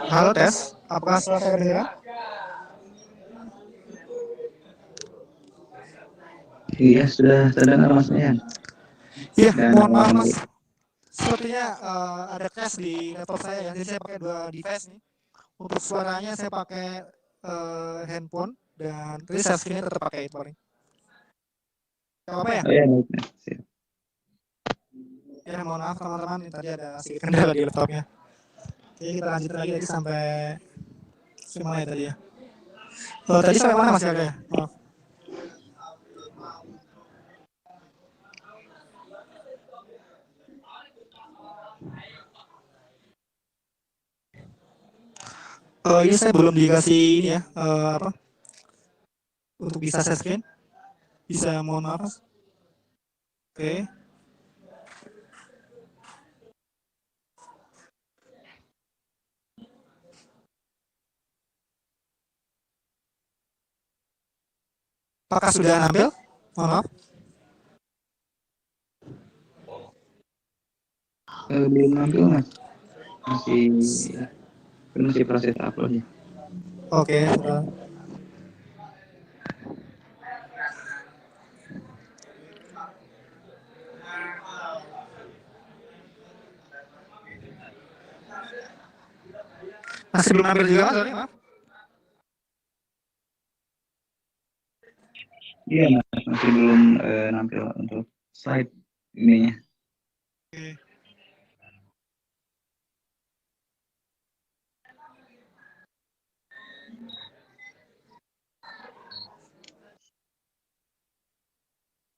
Halo tes, apakah suara saya kedengaran? Iya, sudah terdengar Mas Mayan. Iya, Dan mohon maaf Mas. Sepertinya ada crash di laptop saya ya. Jadi saya pakai dua device nih. Untuk suaranya saya pakai handphone dan tadi share screen tetap pakai itu paling. Gak apa-apa ya? Oh ya, baik. Siap. Ya mohon maaf teman-teman, ini tadi ada sedikit kendala di laptopnya. Oke, kita lanjut lagi tadi sampai mana ya tadi ya? Tadi sampai mana Mas Yaga ya? Maaf. Ini saya belum dikasih ini ya, apa? Untuk bisa share screen. Bisa mohon maaf Mas. Oke. Apakah sudah nampil? Mohon maaf. Belum nampil Mas. Masih proses upload ya. Oke. Masih belum nampil juga Mas, sorry, maaf. Iya Mas, masih belum nampil untuk slide ininya. Oke.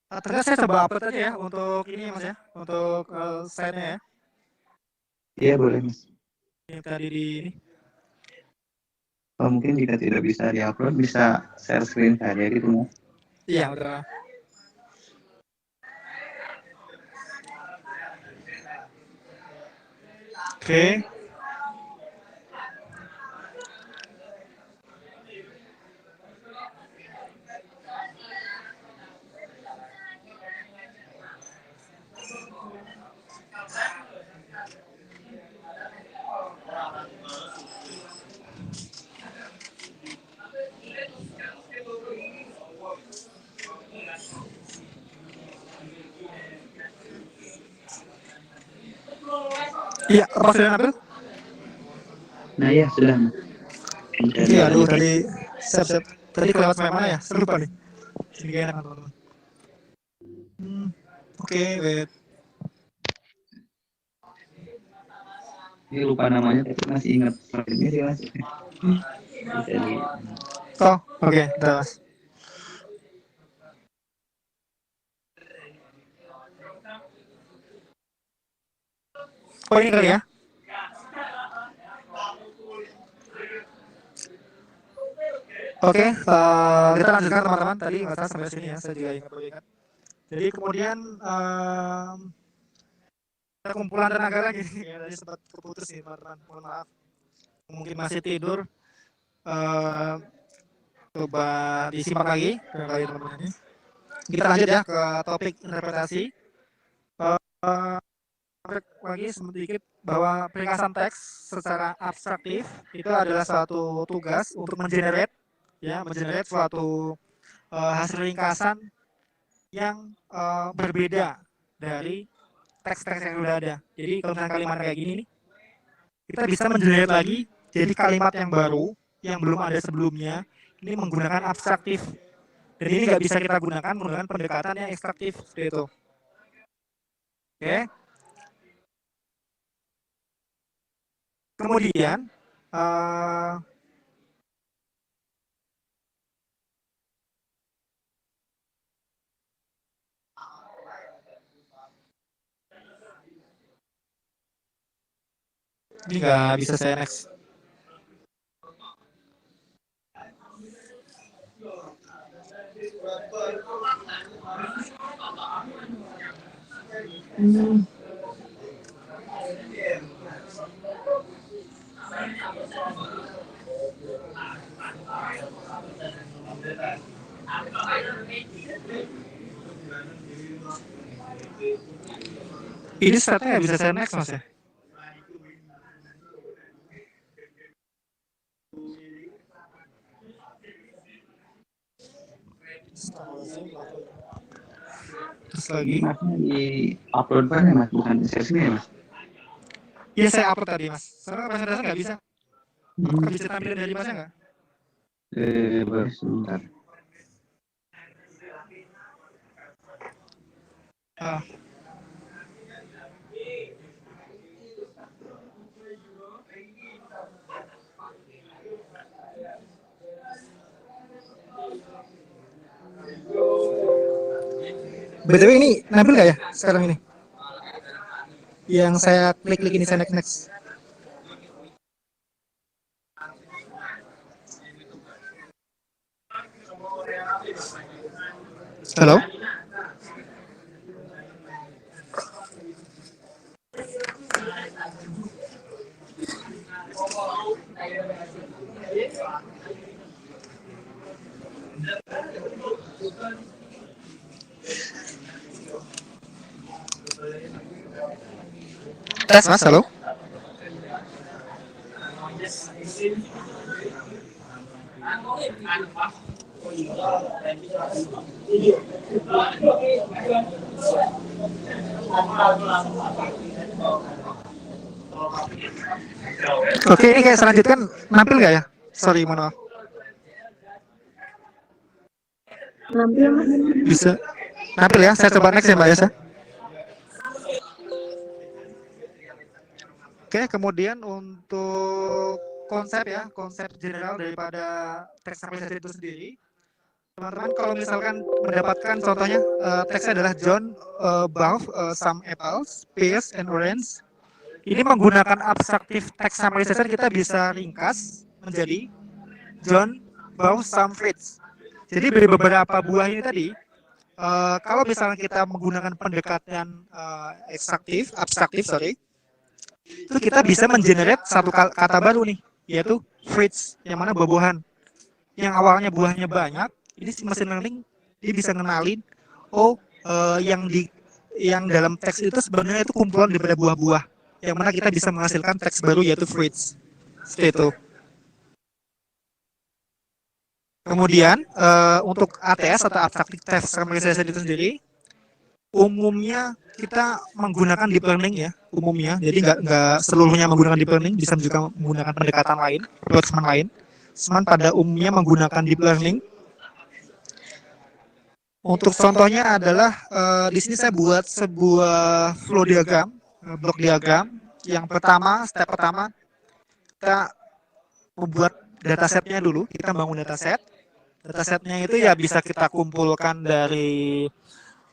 Ternyata saya coba upload aja ya untuk ini Mas ya, untuk slide-nya ya. Iya boleh Mas. Yang tadi di ini. Mungkin jika tidak bisa diupload bisa share screen saja gitu Mas. Iya betul. Oke. Iya, apa sudah nampil? Nah iya sudah Mas. Iya, aduh tadi siap. Tadi kelewat sampai mana ya? Saya lupa nih. Sini gak enak teman-teman. Oke, wait. Ini lupa namanya tapi masih ingat slide-nya sih Mas. Bisa di Oh, oke, udah Mas. Oh ini kali ya? Oke, kita lanjutkan teman-teman. Tadi nggak salah sampai sini ya, saya juga ingat. Jadi kemudian ada kumpulan tenaga lagi. Ya, tadi sempat terputus nih teman-teman. Mohon maaf. Mungkin masih tidur. Coba disimak lagi kali teman-teman ini. Kita lanjut ya ke topik interpretasi. Lagi sedikit bahwa peringkasan teks secara abstraktif itu adalah suatu tugas untuk mengenerate suatu hasil ringkasan yang berbeda dari teks-teks yang sudah ada. Jadi kalau misalnya kalimat kayak gini nih, kita bisa mengenerate lagi jadi kalimat yang baru yang belum ada sebelumnya. Ini menggunakan abstraktif. Dan ini nggak bisa kita gunakan menggunakan pendekatan yang ekstraktif seperti itu. Oke. Kemudian ini nggak bisa saya next. Ini slide-nya nggak bisa saya next Mas ya? Terus lagi. Masnya di upload file ya mas, bukan sesnya ya mas? Iya saya upload tadi mas. Soalnya presentasi nggak bisa. Apakah bisa tampilin dari masnya nggak? Baru sebentar. BTW ini nampil nggak ya sekarang ini? Yang saya klik ini saya next. Halo? Tes mas, halo? Oke, ini kayak selanjutkan nampil nggak ya? Sorry, mohon maaf. Nampil mas. Bisa nampil ya? Saya coba next ya Mbak Yasa. Oke, kemudian untuk konsep ya, konsep general daripada teks aplikasi itu sendiri. Teman-teman kalau misalkan mendapatkan contohnya teksnya adalah John bought some apples, pears, and orange. Ini menggunakan abstraktif text summarization kita bisa ringkas menjadi John bought some fruits. Jadi dari beberapa buah ini tadi, kalau misalnya kita menggunakan pendekatan abstraktif, itu kita bisa mengenerate satu kata baru nih, yaitu fruits, yang mana buah-buahan. Yang awalnya buahnya banyak, ini si machine learning dia bisa ngenalin, yang dalam teks itu sebenarnya itu kumpulan daripada buah-buah, yang mana kita bisa menghasilkan teks baru yaitu fruits. Seperti itu. Kemudian untuk ATS atau Abstractive Text Summarization itu sendiri, umumnya kita menggunakan deep learning ya, umumnya. Jadi nggak seluruhnya menggunakan deep learning, bisa juga menggunakan pendekatan lain, approachment lain. Cuman pada umumnya menggunakan deep learning. Untuk contohnya adalah di sini saya buat sebuah flow diagram, block diagram. Yang pertama, step pertama, kita membuat datasetnya dulu. Kita bangun dataset. Datasetnya itu ya bisa kita kumpulkan dari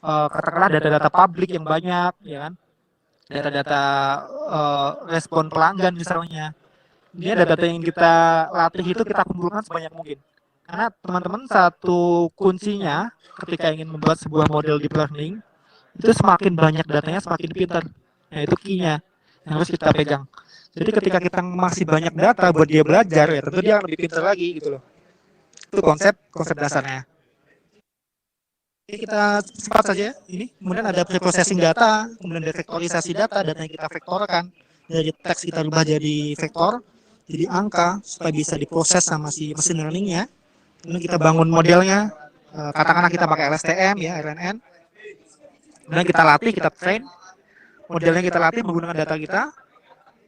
katakanlah data-data publik yang banyak, ya kan? Data-data respon pelanggan misalnya. Ini data-data yang kita latih itu kita kumpulkan sebanyak mungkin. Karena teman-teman satu kuncinya ketika ingin membuat sebuah model deep learning, itu semakin banyak datanya semakin pintar. Nah itu key-nya yang harus kita pegang. Jadi ketika kita masih banyak data buat dia belajar, ya tentu dia akan lebih pintar lagi gitu loh. Itu konsep dasarnya. Oke, kita cepat saja ini. Kemudian ada preprocessing data, kemudian ada vektorisasi data yang kita vektorkan. Dari teks kita rubah jadi vektor, jadi angka, supaya bisa diproses sama si machine learning-nya. Kemudian kita bangun modelnya, katakanlah kita pakai LSTM ya, RNN. Kemudian kita latih, kita train. Modelnya kita latih menggunakan data kita.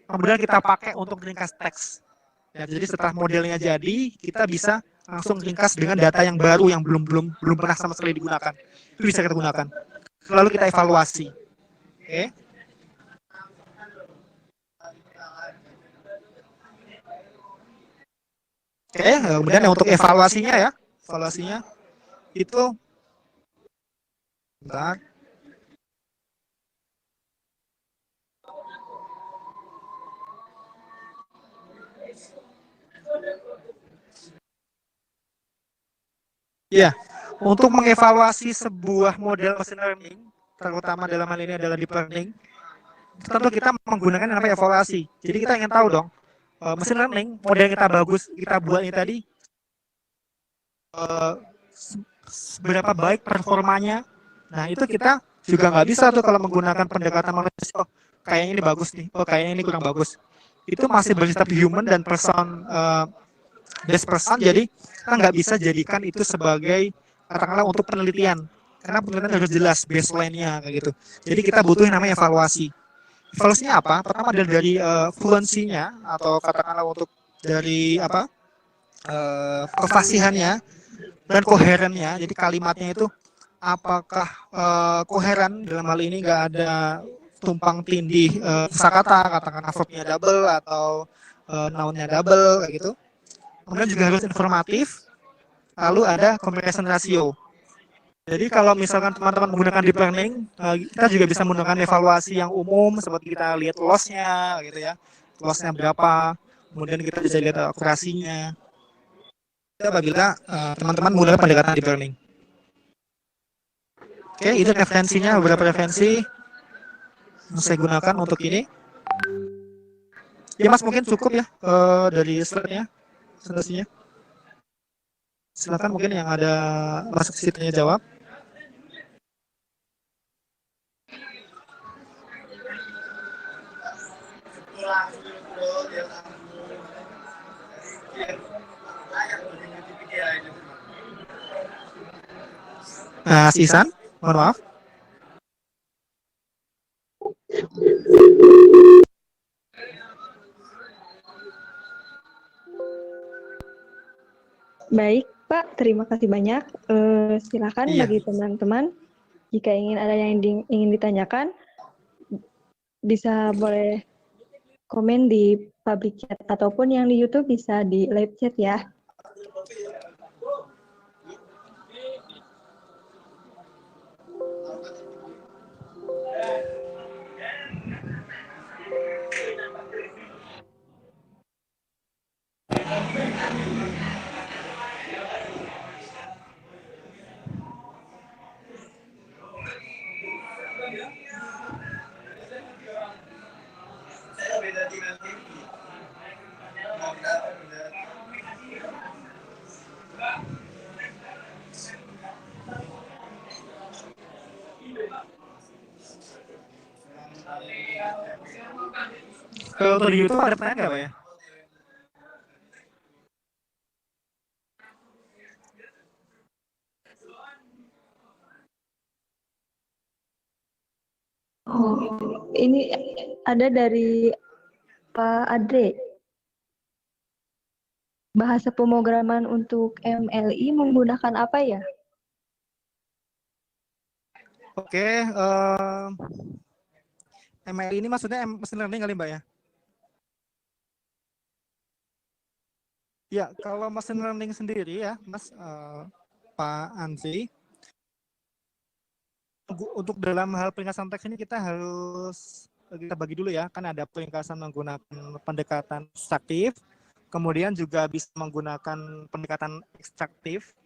Kemudian kita pakai untuk ringkas teks. Ya, jadi setelah modelnya jadi, kita bisa langsung ringkas dengan data yang baru yang belum pernah sama sekali digunakan. Itu bisa kita gunakan. Lalu kita evaluasi. Oke. Oke, kemudian untuk evaluasinya ya. Evaluasinya itu bentar. Ya, untuk mengevaluasi sebuah model machine learning, terutama dalam hal ini adalah deep learning, tentu kita menggunakan yang namanya evaluasi. Jadi kita ingin tahu dong, machine learning, model yang kita bagus, kita buat ini tadi, seberapa baik performanya. Nah, itu kita juga nggak bisa tuh kalau menggunakan pendekatan manusia, oh kayaknya ini bagus nih, oh kayaknya ini kurang bagus. Itu masih bersifat human dan person, based person, jadi kita nggak bisa jadikan itu sebagai katakanlah untuk penelitian. Karena penelitian harus jelas baseline-nya kayak gitu. Jadi kita butuh yang namanya evaluasi. Evaluasinya apa? Pertama dari fluensinya atau katakanlah untuk dari kefasihannya dan koherennya. Jadi kalimatnya itu apakah koheren, dalam hal ini nggak ada tumpang tindih kosakata, katakanlah verbnya double atau noun-nya double kayak gitu. Kemudian juga harus informatif. Lalu ada communication ratio. Jadi kalau misalkan teman-teman menggunakan deep learning, kita juga bisa menggunakan evaluasi yang umum seperti kita lihat loss-nya gitu ya. Loss-nya berapa, kemudian kita bisa lihat akurasinya. Apabila teman-teman menggunakan pendekatan deep learning. Oke, itu referensinya, beberapa referensi yang saya gunakan untuk ini. Ya Mas, mungkin cukup ya dari slide-nya, presentasinya. Silakan mungkin yang ada masuk ke situ jawab. Nah, Sisan, mohon maaf. Baik, Pak. Terima kasih banyak. Silakan Iya. bagi teman-teman, jika ingin ada yang ingin ditanyakan, bisa boleh komen di public chat ataupun yang di YouTube bisa di live chat ya. Kalau untuk di YouTube ada pertanyaan nggak Pak ya? Oh, ini ada dari Pak Adre. Bahasa pemrograman untuk MLI menggunakan apa ya? Oke, ML ini maksudnya machine learning kali Mbak ya? Ya, kalau machine learning sendiri ya, Mas Pak Anzi, untuk dalam hal peringkasan teks ini kita bagi dulu ya, kan ada peringkasan menggunakan pendekatan abstraktif, kemudian juga bisa menggunakan pendekatan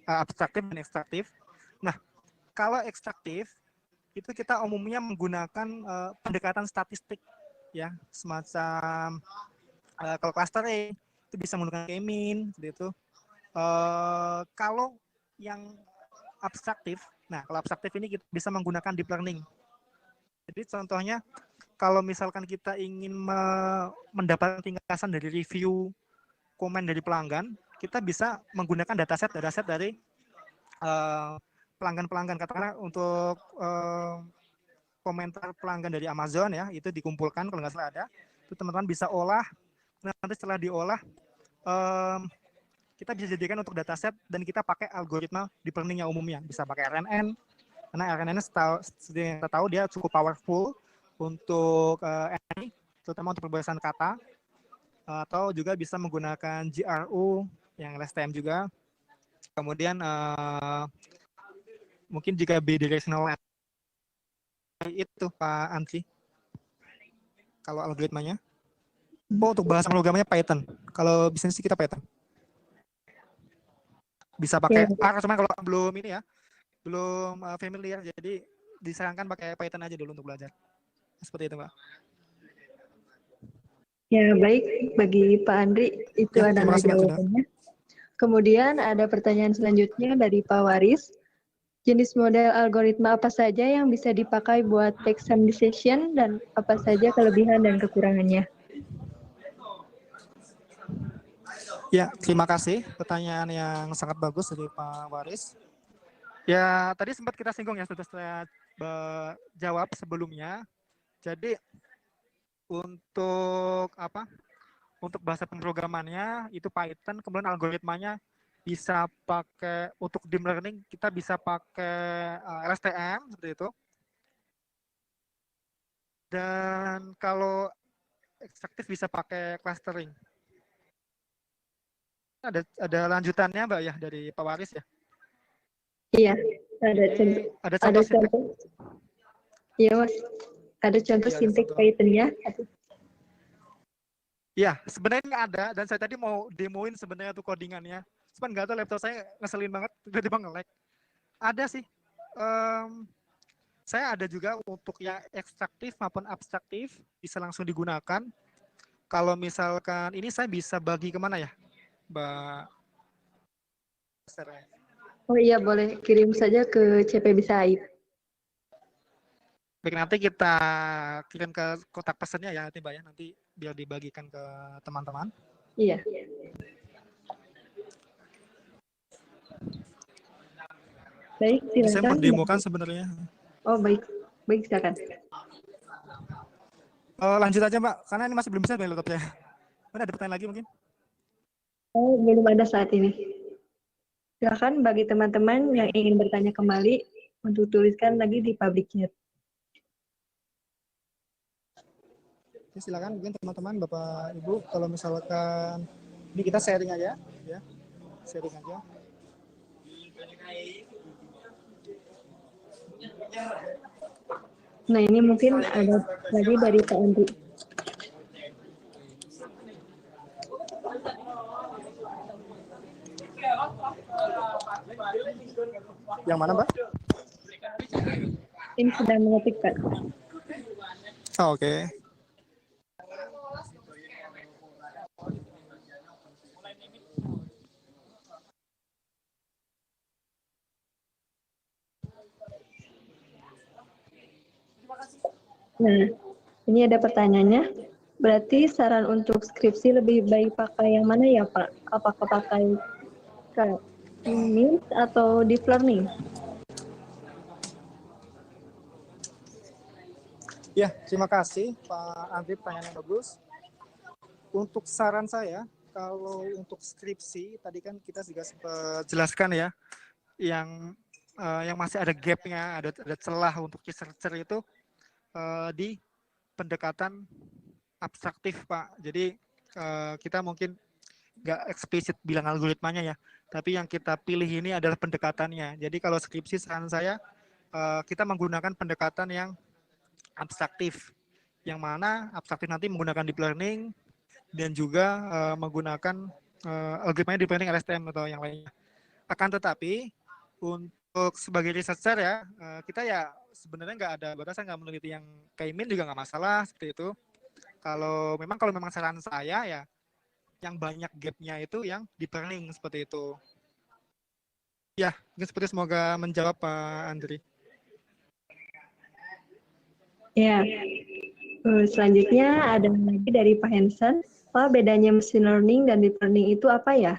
abstraktif dan ekstraktif. Nah, kalau ekstraktif itu kita umumnya menggunakan pendekatan statistik ya, semacam kalau clustering itu bisa menggunakan k-mean gitu. Kalau yang abstraktif, nah kalau abstraktif ini kita bisa menggunakan deep learning. Jadi contohnya kalau misalkan kita ingin mendapatkan ringkasan dari review komen dari pelanggan, kita bisa menggunakan dataset dari pelanggan-pelanggan. Katakanlah untuk komentar pelanggan dari Amazon ya, itu dikumpulkan kalau nggak salah ada, itu teman-teman bisa olah. Nanti setelah diolah, kita bisa jadikan untuk dataset dan kita pakai algoritma deep learning yang umumnya. Bisa pakai RNN, karena RNN seperti yang kita tahu dia cukup powerful untuk NLP, terutama untuk perbatasan kata, atau juga bisa menggunakan GRU yang less time juga. Kemudian mungkin jika bidirectional itu Pak Ansi, kalau algoritmanya. Oh, untuk bahasa programnya Python. Kalau bisnis kita Python. Bisa pakai R, cuma kalau belum ini ya, belum familiar, jadi disarankan pakai Python aja dulu untuk belajar. Seperti itu, Pak. Ya, baik. Bagi Pak Andri, itu ya, adalah jawabannya. Kemudian ada pertanyaan selanjutnya dari Pak Waris. Jenis model algoritma apa saja yang bisa dipakai buat text summarization dan apa saja kelebihan dan kekurangannya? Ya, terima kasih. Pertanyaan yang sangat bagus dari Pak Waris. Ya, tadi sempat kita singgung ya, sudah saya jawab sebelumnya. Jadi untuk apa? Untuk bahasa pemrogramannya itu Python, kemudian algoritmanya bisa pakai untuk deep learning kita bisa pakai LSTM seperti itu. Dan kalau ekstraktif bisa pakai clustering. Ada lanjutannya Mbak ya dari Pak Waris ya. Iya, ada Ini contoh. ada Ada contoh sintek. contoh. Iya, Mas. Ada contoh Iya, ada sintek contoh. Python-nya. Iya, sebenarnya ada dan saya tadi mau demoin sebenarnya tuh codingannya. Cuman nggak tahu laptop saya ngeselin banget tiba-tiba nge-lag. Ada sih. Saya ada juga untuk yang ekstraktif maupun abstraktif bisa langsung digunakan. Kalau misalkan ini saya bisa bagi kemana ya, Mbak? Oh iya, boleh kirim saja ke CP Bisaib. Baik, nanti kita kirim ke kotak pesannya ya nanti Mbak ya, nanti biar dibagikan ke teman-teman. Iya. Baik, Bisa silakan. mendemokan sebenarnya. Oh, baik. Baik, silakan. Lanjut aja Mbak, karena ini masih belum bisa dari laptopnya. Mana ada pertanyaan lagi mungkin? Oh, belum ada saat ini. Silakan bagi teman-teman yang ingin bertanya kembali untuk tuliskan lagi di public chat. Oke, silakan mungkin teman-teman, Bapak, Ibu, kalau misalkan ini kita sharing aja, ya, sharing aja. Nah, ini mungkin ada lagi dari Pak Andri. Yang mana, Mbak? Ini sedang mengetik, Pak. Oh, oke. Nah, ini ada pertanyaannya. Berarti saran untuk skripsi lebih baik pakai yang mana ya, Pak? Apakah pakai Mint atau deep learning? Ya, terima kasih Pak Andri, pertanyaan yang bagus. Untuk saran saya, kalau untuk skripsi, tadi kan kita juga sempat jelaskan ya, yang masih ada gap-nya, ada celah untuk researcher itu di pendekatan abstraktif Pak. Jadi kita mungkin nggak eksplisit bilang algoritmanya ya, tapi yang kita pilih ini adalah pendekatannya. Jadi kalau skripsi saran saya kita menggunakan pendekatan yang abstraktif, yang mana abstraktif nanti menggunakan deep learning dan juga menggunakan algoritmanya deep learning LSTM atau yang lainnya. Akan tetapi untuk sebagai researcher ya kita ya sebenarnya nggak ada batasan, nggak meneliti yang Kaimin juga nggak masalah seperti itu. Kalau memang saran saya ya yang banyak gapnya itu yang deep learning seperti itu. Ya, seperti semoga menjawab Pak Andri. Ya, selanjutnya ada lagi dari Pak Hansen. Pak, bedanya machine learning dan deep learning itu apa ya?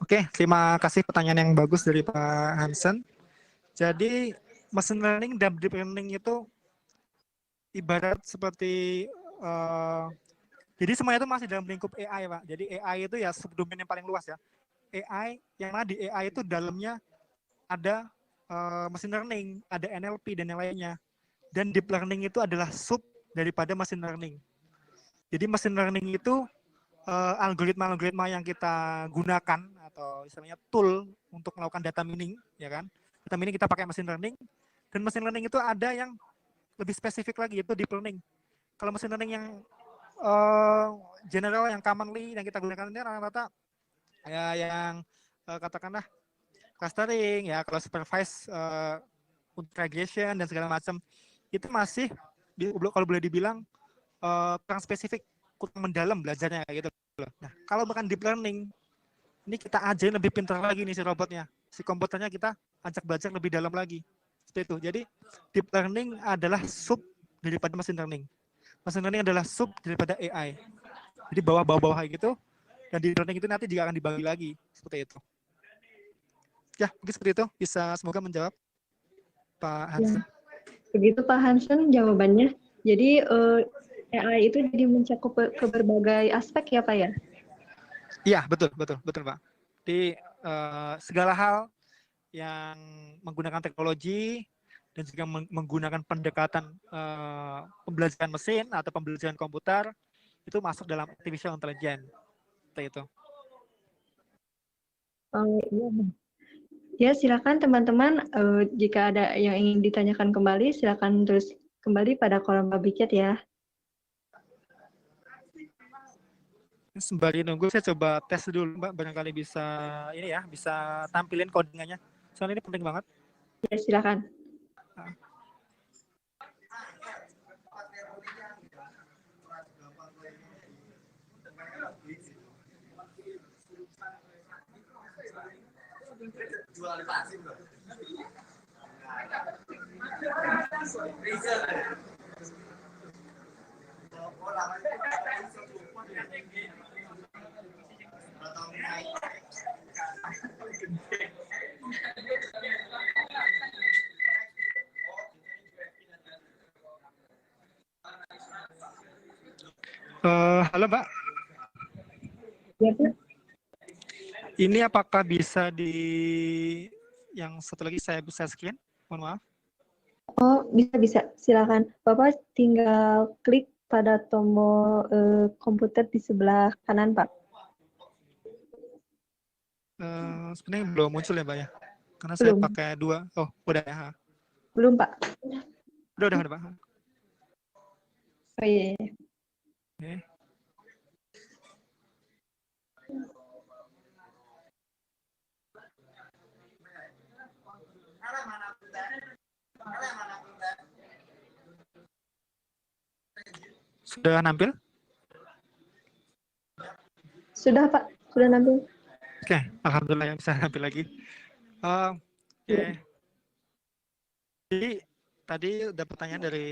Oke, terima kasih pertanyaan yang bagus dari Pak Hansen. Jadi, machine learning dan deep learning itu ibarat seperti jadi semuanya itu masih dalam lingkup AI, Pak. Jadi AI itu ya subdomain yang paling luas ya. AI yang mana di AI itu dalamnya ada machine learning, ada NLP dan yang lainnya. Dan deep learning itu adalah sub daripada machine learning. Jadi machine learning itu algoritma-algoritma yang kita gunakan atau istilahnya tool untuk melakukan data mining, ya kan? Data mining kita pakai machine learning, dan machine learning itu ada yang lebih spesifik lagi, itu deep learning. Kalau machine learning yang general, yang commonly yang kita gunakan ini rata-rata ya yang katakanlah clustering, ya kalau supervised untuk regression dan segala macam, itu masih kalau boleh dibilang kurang spesifik, kurang mendalam belajarnya kayak gitu. Nah, kalau bahkan deep learning, ini kita ajarin lebih pintar lagi nih si robotnya, si komputernya kita ajak belajar lebih dalam lagi. Seperti itu. Jadi deep learning adalah sub daripada machine learning. Machine learning adalah sub daripada AI. Jadi bawah-bawah kayak gitu, dan deep learning itu nanti juga akan dibagi lagi seperti itu. Ya, mungkin seperti itu. Bisa semoga menjawab Pak Ya, Hansen. begitu Pak Hansen jawabannya. Jadi AI itu jadi mencakup ke berbagai aspek ya Pak ya? Iya, betul, betul, betul Pak. Di segala hal yang menggunakan teknologi dan juga menggunakan pendekatan pembelajaran mesin atau pembelajaran komputer itu masuk dalam artificial intelligence. Seperti itu. Iya, Bang. Ya, silakan teman-teman. Jika ada yang ingin ditanyakan kembali, silakan terus kembali pada kolom babi chat ya. Sembari nunggu saya coba tes dulu Mbak, barangkali bisa ini ya, bisa tampilin codingannya. Soalnya ini penting banget. Ya, silakan. Halo Mbak, Ya, Pak. ini apakah bisa di yang satu lagi saya bisa screen? Mohon maaf. Oh, bisa. Silakan. Bapak tinggal klik pada tombol komputer di sebelah kanan, Pak. Sebenarnya belum muncul ya Mbak ya, karena saya Belum. pakai dua. Oh, udah ya. Belum, Pak. Udah Pak. Oh iya. Oke. Sudah nampil? Sudah, Pak. Sudah nampil. Oke, alhamdulillah yang bisa nampil lagi. Oke. Jadi tadi udah pertanyaan dari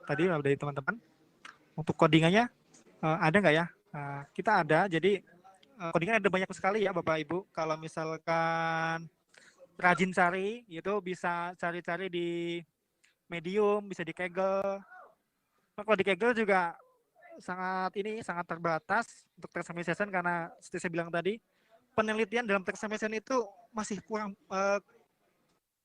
dari teman-teman. Untuk codingannya ada nggak ya? Kita ada. Jadi codingan ada banyak sekali ya Bapak Ibu. Kalau misalkan rajin cari, itu bisa cari-cari di Medium, bisa di Kaggle. Nah, kalau di Kaggle juga sangat terbatas untuk text optimization karena seperti saya bilang tadi, penelitian dalam text optimization itu masih kurang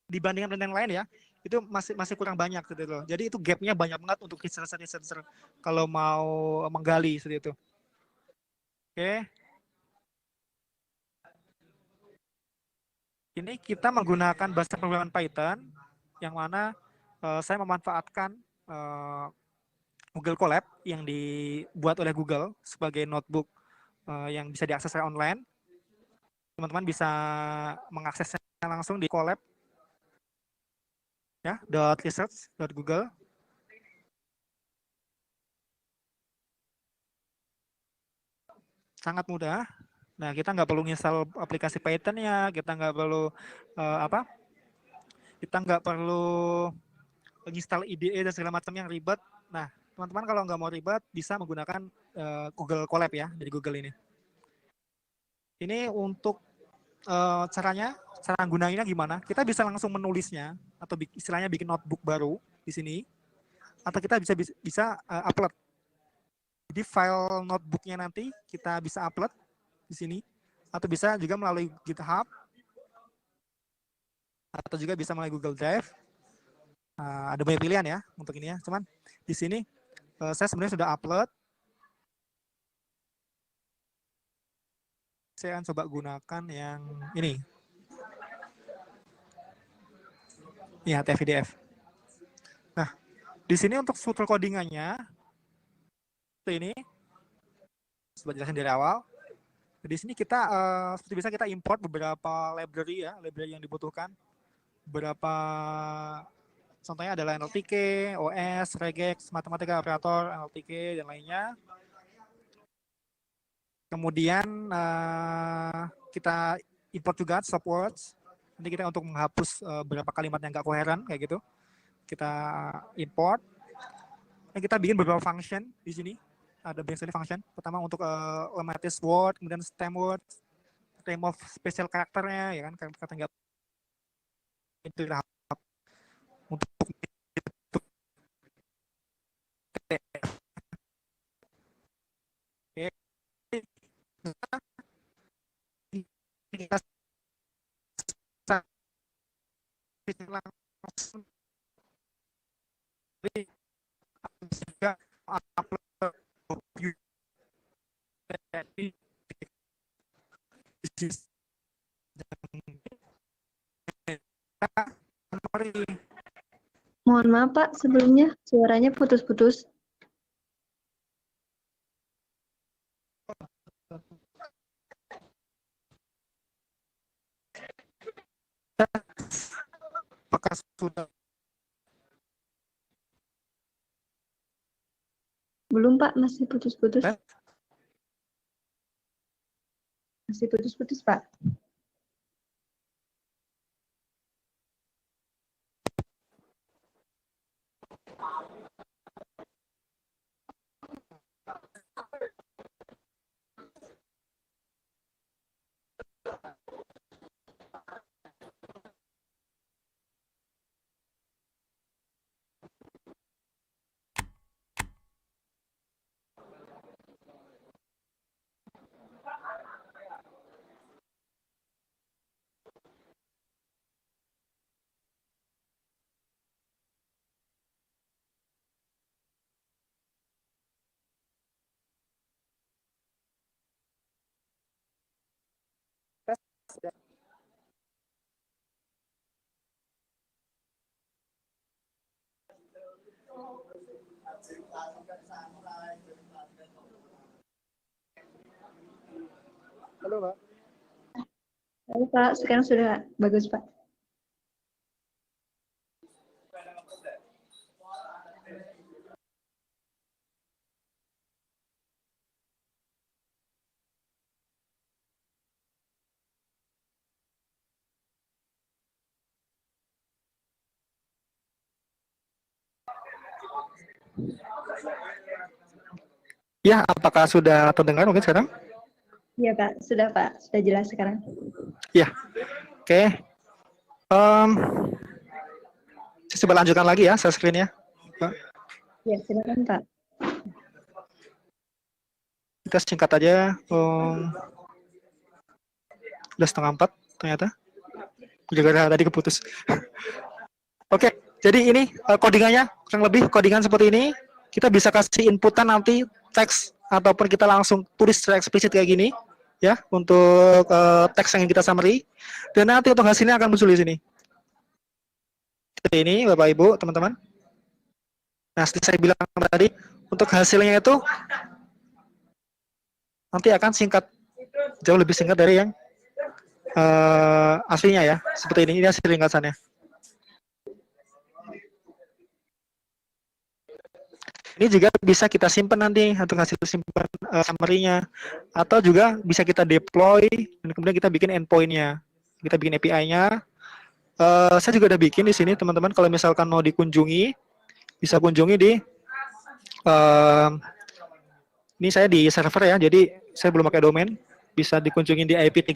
dibandingkan dengan lain ya, itu masih kurang banyak gitu loh. Jadi itu gapnya banyak banget untuk researcher kalau mau menggali seperti itu. Oke. Ini kita menggunakan bahasa pemrograman Python yang mana saya memanfaatkan Google Colab yang dibuat oleh Google sebagai notebook yang bisa diakses secara online. Teman-teman bisa mengaksesnya langsung di Colab ya, .research.google. Sangat mudah. Nah, kita nggak perlu install aplikasi Python ya, kita nggak perlu kita nggak perlu install IDE dan segala macam yang ribet. Nah, teman-teman kalau nggak mau ribet bisa menggunakan Google Colab ya dari Google ini. Ini untuk cara gunainnya gimana? Kita bisa langsung menulisnya atau istilahnya bikin notebook baru di sini, atau kita bisa upload. Jadi file notebooknya nanti kita bisa upload di sini, atau bisa juga melalui GitHub, atau juga bisa melalui Google Drive. Ada banyak pilihan ya untuk ini ya. Cuman di sini saya sebenarnya sudah upload. Saya akan coba gunakan yang ini. Ya, TFDF. Nah, di sini untuk struktur codingannya ini sudah jelasin dari awal. Di sini kita seperti bisa kita import beberapa library ya, library yang dibutuhkan. Beberapa contohnya adalah NLTK, OS, regex, matematika operator, NLTK dan lainnya. Kemudian kita import juga stopwords. Nanti kita untuk menghapus beberapa kalimat yang nggak koheren kayak gitu. Kita import. Dan kita bikin beberapa function di sini. Ada banyak sekali function. Pertama untuk lemmatis word, kemudian stem word, remove spesial karakternya, ya kan, kata nggak itu untuk kita langsung juga upload Mohon maaf Pak, sebelumnya suaranya putus-putus. apakah sudah Belum Pak, masih putus-putus. Eh? Masih putus-putus Pak. halo Pak? Halo Pak, sekarang sudah bagus Pak. Ya, apakah sudah terdengar mungkin sekarang? Iya Pak, sudah jelas sekarang. Ya, oke. Saya coba lanjutkan lagi ya share screen-nya. Pak. Ya, silakan Pak. Kita singkat aja. Udah 3:30 ternyata. Juga tadi keputus. Oke, jadi ini codingannya kurang lebih codingan seperti ini. Kita bisa kasih inputan nanti teks ataupun kita langsung tulis secara eksplisit kayak gini ya untuk teks yang kita summary. Dan nanti untuk hasilnya akan muncul di sini. Seperti ini Bapak Ibu, teman-teman. Nah, seperti saya bilang tadi, untuk hasilnya itu nanti akan singkat, jauh lebih singkat dari yang aslinya ya. Seperti ini hasil ringkasannya. Ini juga bisa kita simpan nanti untuk hasil simpan summary-nya, atau juga bisa kita deploy dan kemudian kita bikin endpoint-nya, kita bikin API-nya. Saya juga udah bikin di sini teman-teman. Kalau misalkan mau dikunjungi, bisa kunjungi di ini saya di server ya, jadi saya belum pakai domain. Bisa dikunjungi di IP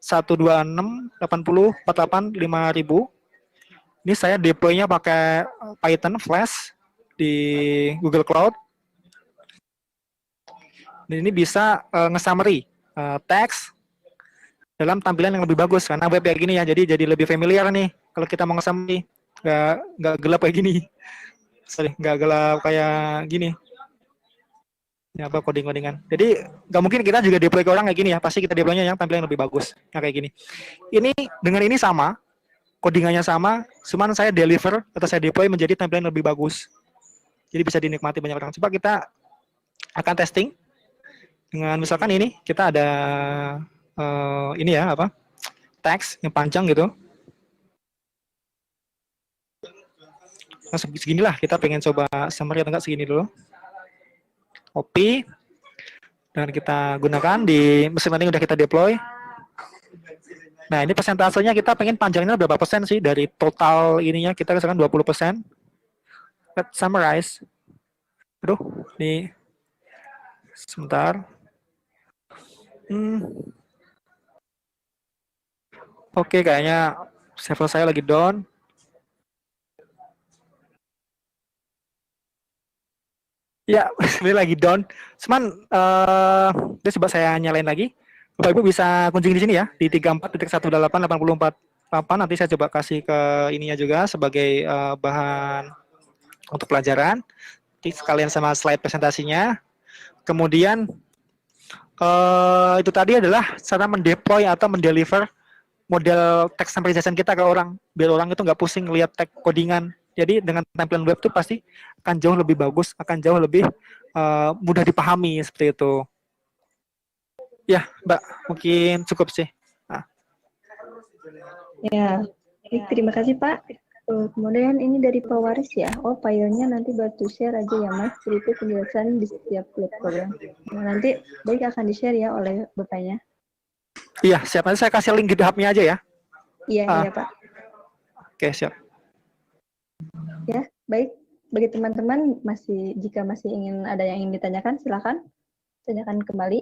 34.126.80.48.5000. Ini saya deploy-nya pakai Python Flash di Google Cloud. Dan ini bisa nge-summary teks dalam tampilan yang lebih bagus karena web kayak gini ya, jadi lebih familiar nih kalau kita mau nge-summary, nggak gelap kayak gini. Sorry, nggak gelap kayak gini. Ya, apa codingan. Jadi nggak mungkin kita juga deploy ke orang kayak gini ya, pasti kita deploy-nya yang tampilan yang lebih bagus, yang kayak gini. Ini dengan ini sama, codingannya sama, cuman saya deliver atau saya deploy menjadi tampilan lebih bagus. Jadi bisa dinikmati banyak orang. Coba kita akan testing dengan misalkan ini kita ada ini ya apa teks yang panjang gitu. Nah, seginilah kita pengen coba summary atau enggak segini dulu. Copy dan kita gunakan di mesin ini udah kita deploy. Nah, ini persentasenya kita pengen panjangnya berapa persen sih dari total ininya, kita misalkan 20%. Let's summarize. Aduh, ini sebentar. Oke, kayaknya server saya lagi down. Ya, sebenarnya lagi down. Cuman, coba saya nyalain lagi. Bapak Ibu bisa kunjungi di sini ya, di 34.188.84. Nanti saya coba kasih ke ininya juga sebagai bahan untuk pelajaran. Nanti sekalian sama slide presentasinya. Kemudian, itu tadi adalah cara mendeploy atau mendeliver model text summarization kita ke orang, biar orang itu nggak pusing lihat tag codingan. Jadi dengan tampilan web itu pasti akan jauh lebih bagus, akan jauh lebih mudah dipahami seperti itu. Ya, Mbak, mungkin cukup sih. Nah. Ya, baik, terima kasih Pak. Kemudian ini dari Pak Waris ya. Oh, filenya nanti bantu share aja ya Mas. Itu penjelasan di setiap platform. Nah, nanti baik akan di-share ya oleh Bapaknya. Iya, siap. Nanti saya kasih link GitHub-nya aja ya. Iya, iya Pak. Oke, siap. Ya, baik. Bagi teman-teman jika masih ingin ada yang ingin ditanyakan, silakan tanyakan kembali.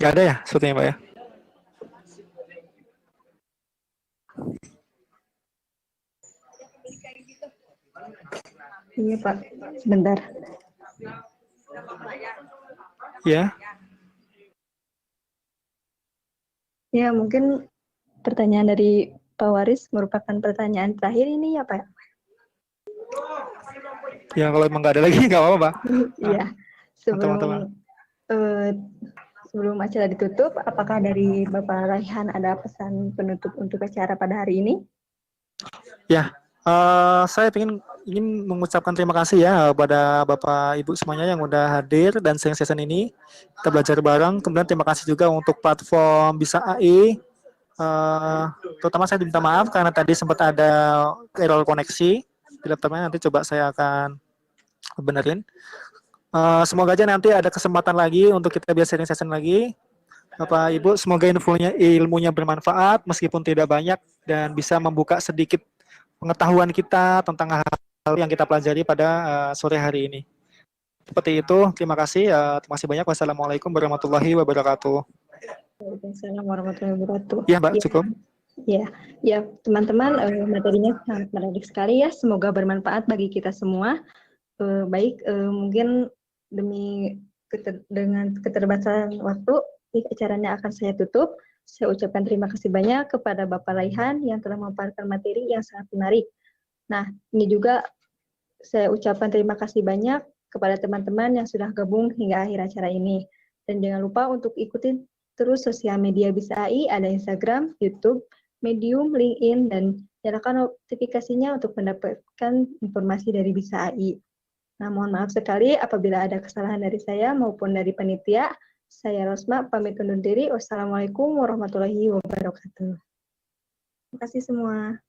Nggak ada ya, sepertinya Pak ya. Iya Pak, sebentar. Ya. Ya, mungkin pertanyaan dari Pak Waris merupakan pertanyaan terakhir ini ya Pak. Ya, kalau emang nggak ada lagi nggak apa-apa Pak. Iya. Teman-teman. Sebelum acara ditutup, apakah dari Bapak Raihan ada pesan penutup untuk acara pada hari ini? Ya, saya ingin mengucapkan terima kasih ya kepada Bapak Ibu semuanya yang udah hadir dan sharing session ini. Kita belajar bareng. Kemudian terima kasih juga untuk platform Bisa AI. Terutama saya minta maaf karena tadi sempat ada error koneksi di laptopnya. Nanti coba saya akan benerin. Semoga aja nanti ada kesempatan lagi untuk kita bisa sharing session lagi. Bapak Ibu, semoga ilmunya bermanfaat meskipun tidak banyak dan bisa membuka sedikit pengetahuan kita tentang hal yang kita pelajari pada sore hari ini. Seperti itu, terima kasih. Terima kasih banyak. Wassalamualaikum warahmatullahi wabarakatuh. Waalaikumsalam warahmatullahi wabarakatuh. Ya, Mbak, cukup. Ya, teman-teman, materinya sangat menarik sekali ya. Semoga bermanfaat bagi kita semua. Baik, mungkin dengan keterbatasan waktu, acaranya akan saya tutup. Saya ucapkan terima kasih banyak kepada Bapak Raihan yang telah memaparkan materi yang sangat menarik. Nah, ini juga saya ucapkan terima kasih banyak kepada teman-teman yang sudah gabung hingga akhir acara ini. Dan jangan lupa untuk ikutin terus sosial media Bisa AI, ada Instagram, YouTube, Medium, LinkedIn, dan nyalakan notifikasinya untuk mendapatkan informasi dari Bisa AI. Nah, mohon maaf sekali apabila ada kesalahan dari saya maupun dari panitia. Saya Rosma, pamit undur diri. Wassalamualaikum warahmatullahi wabarakatuh. Terima kasih semua.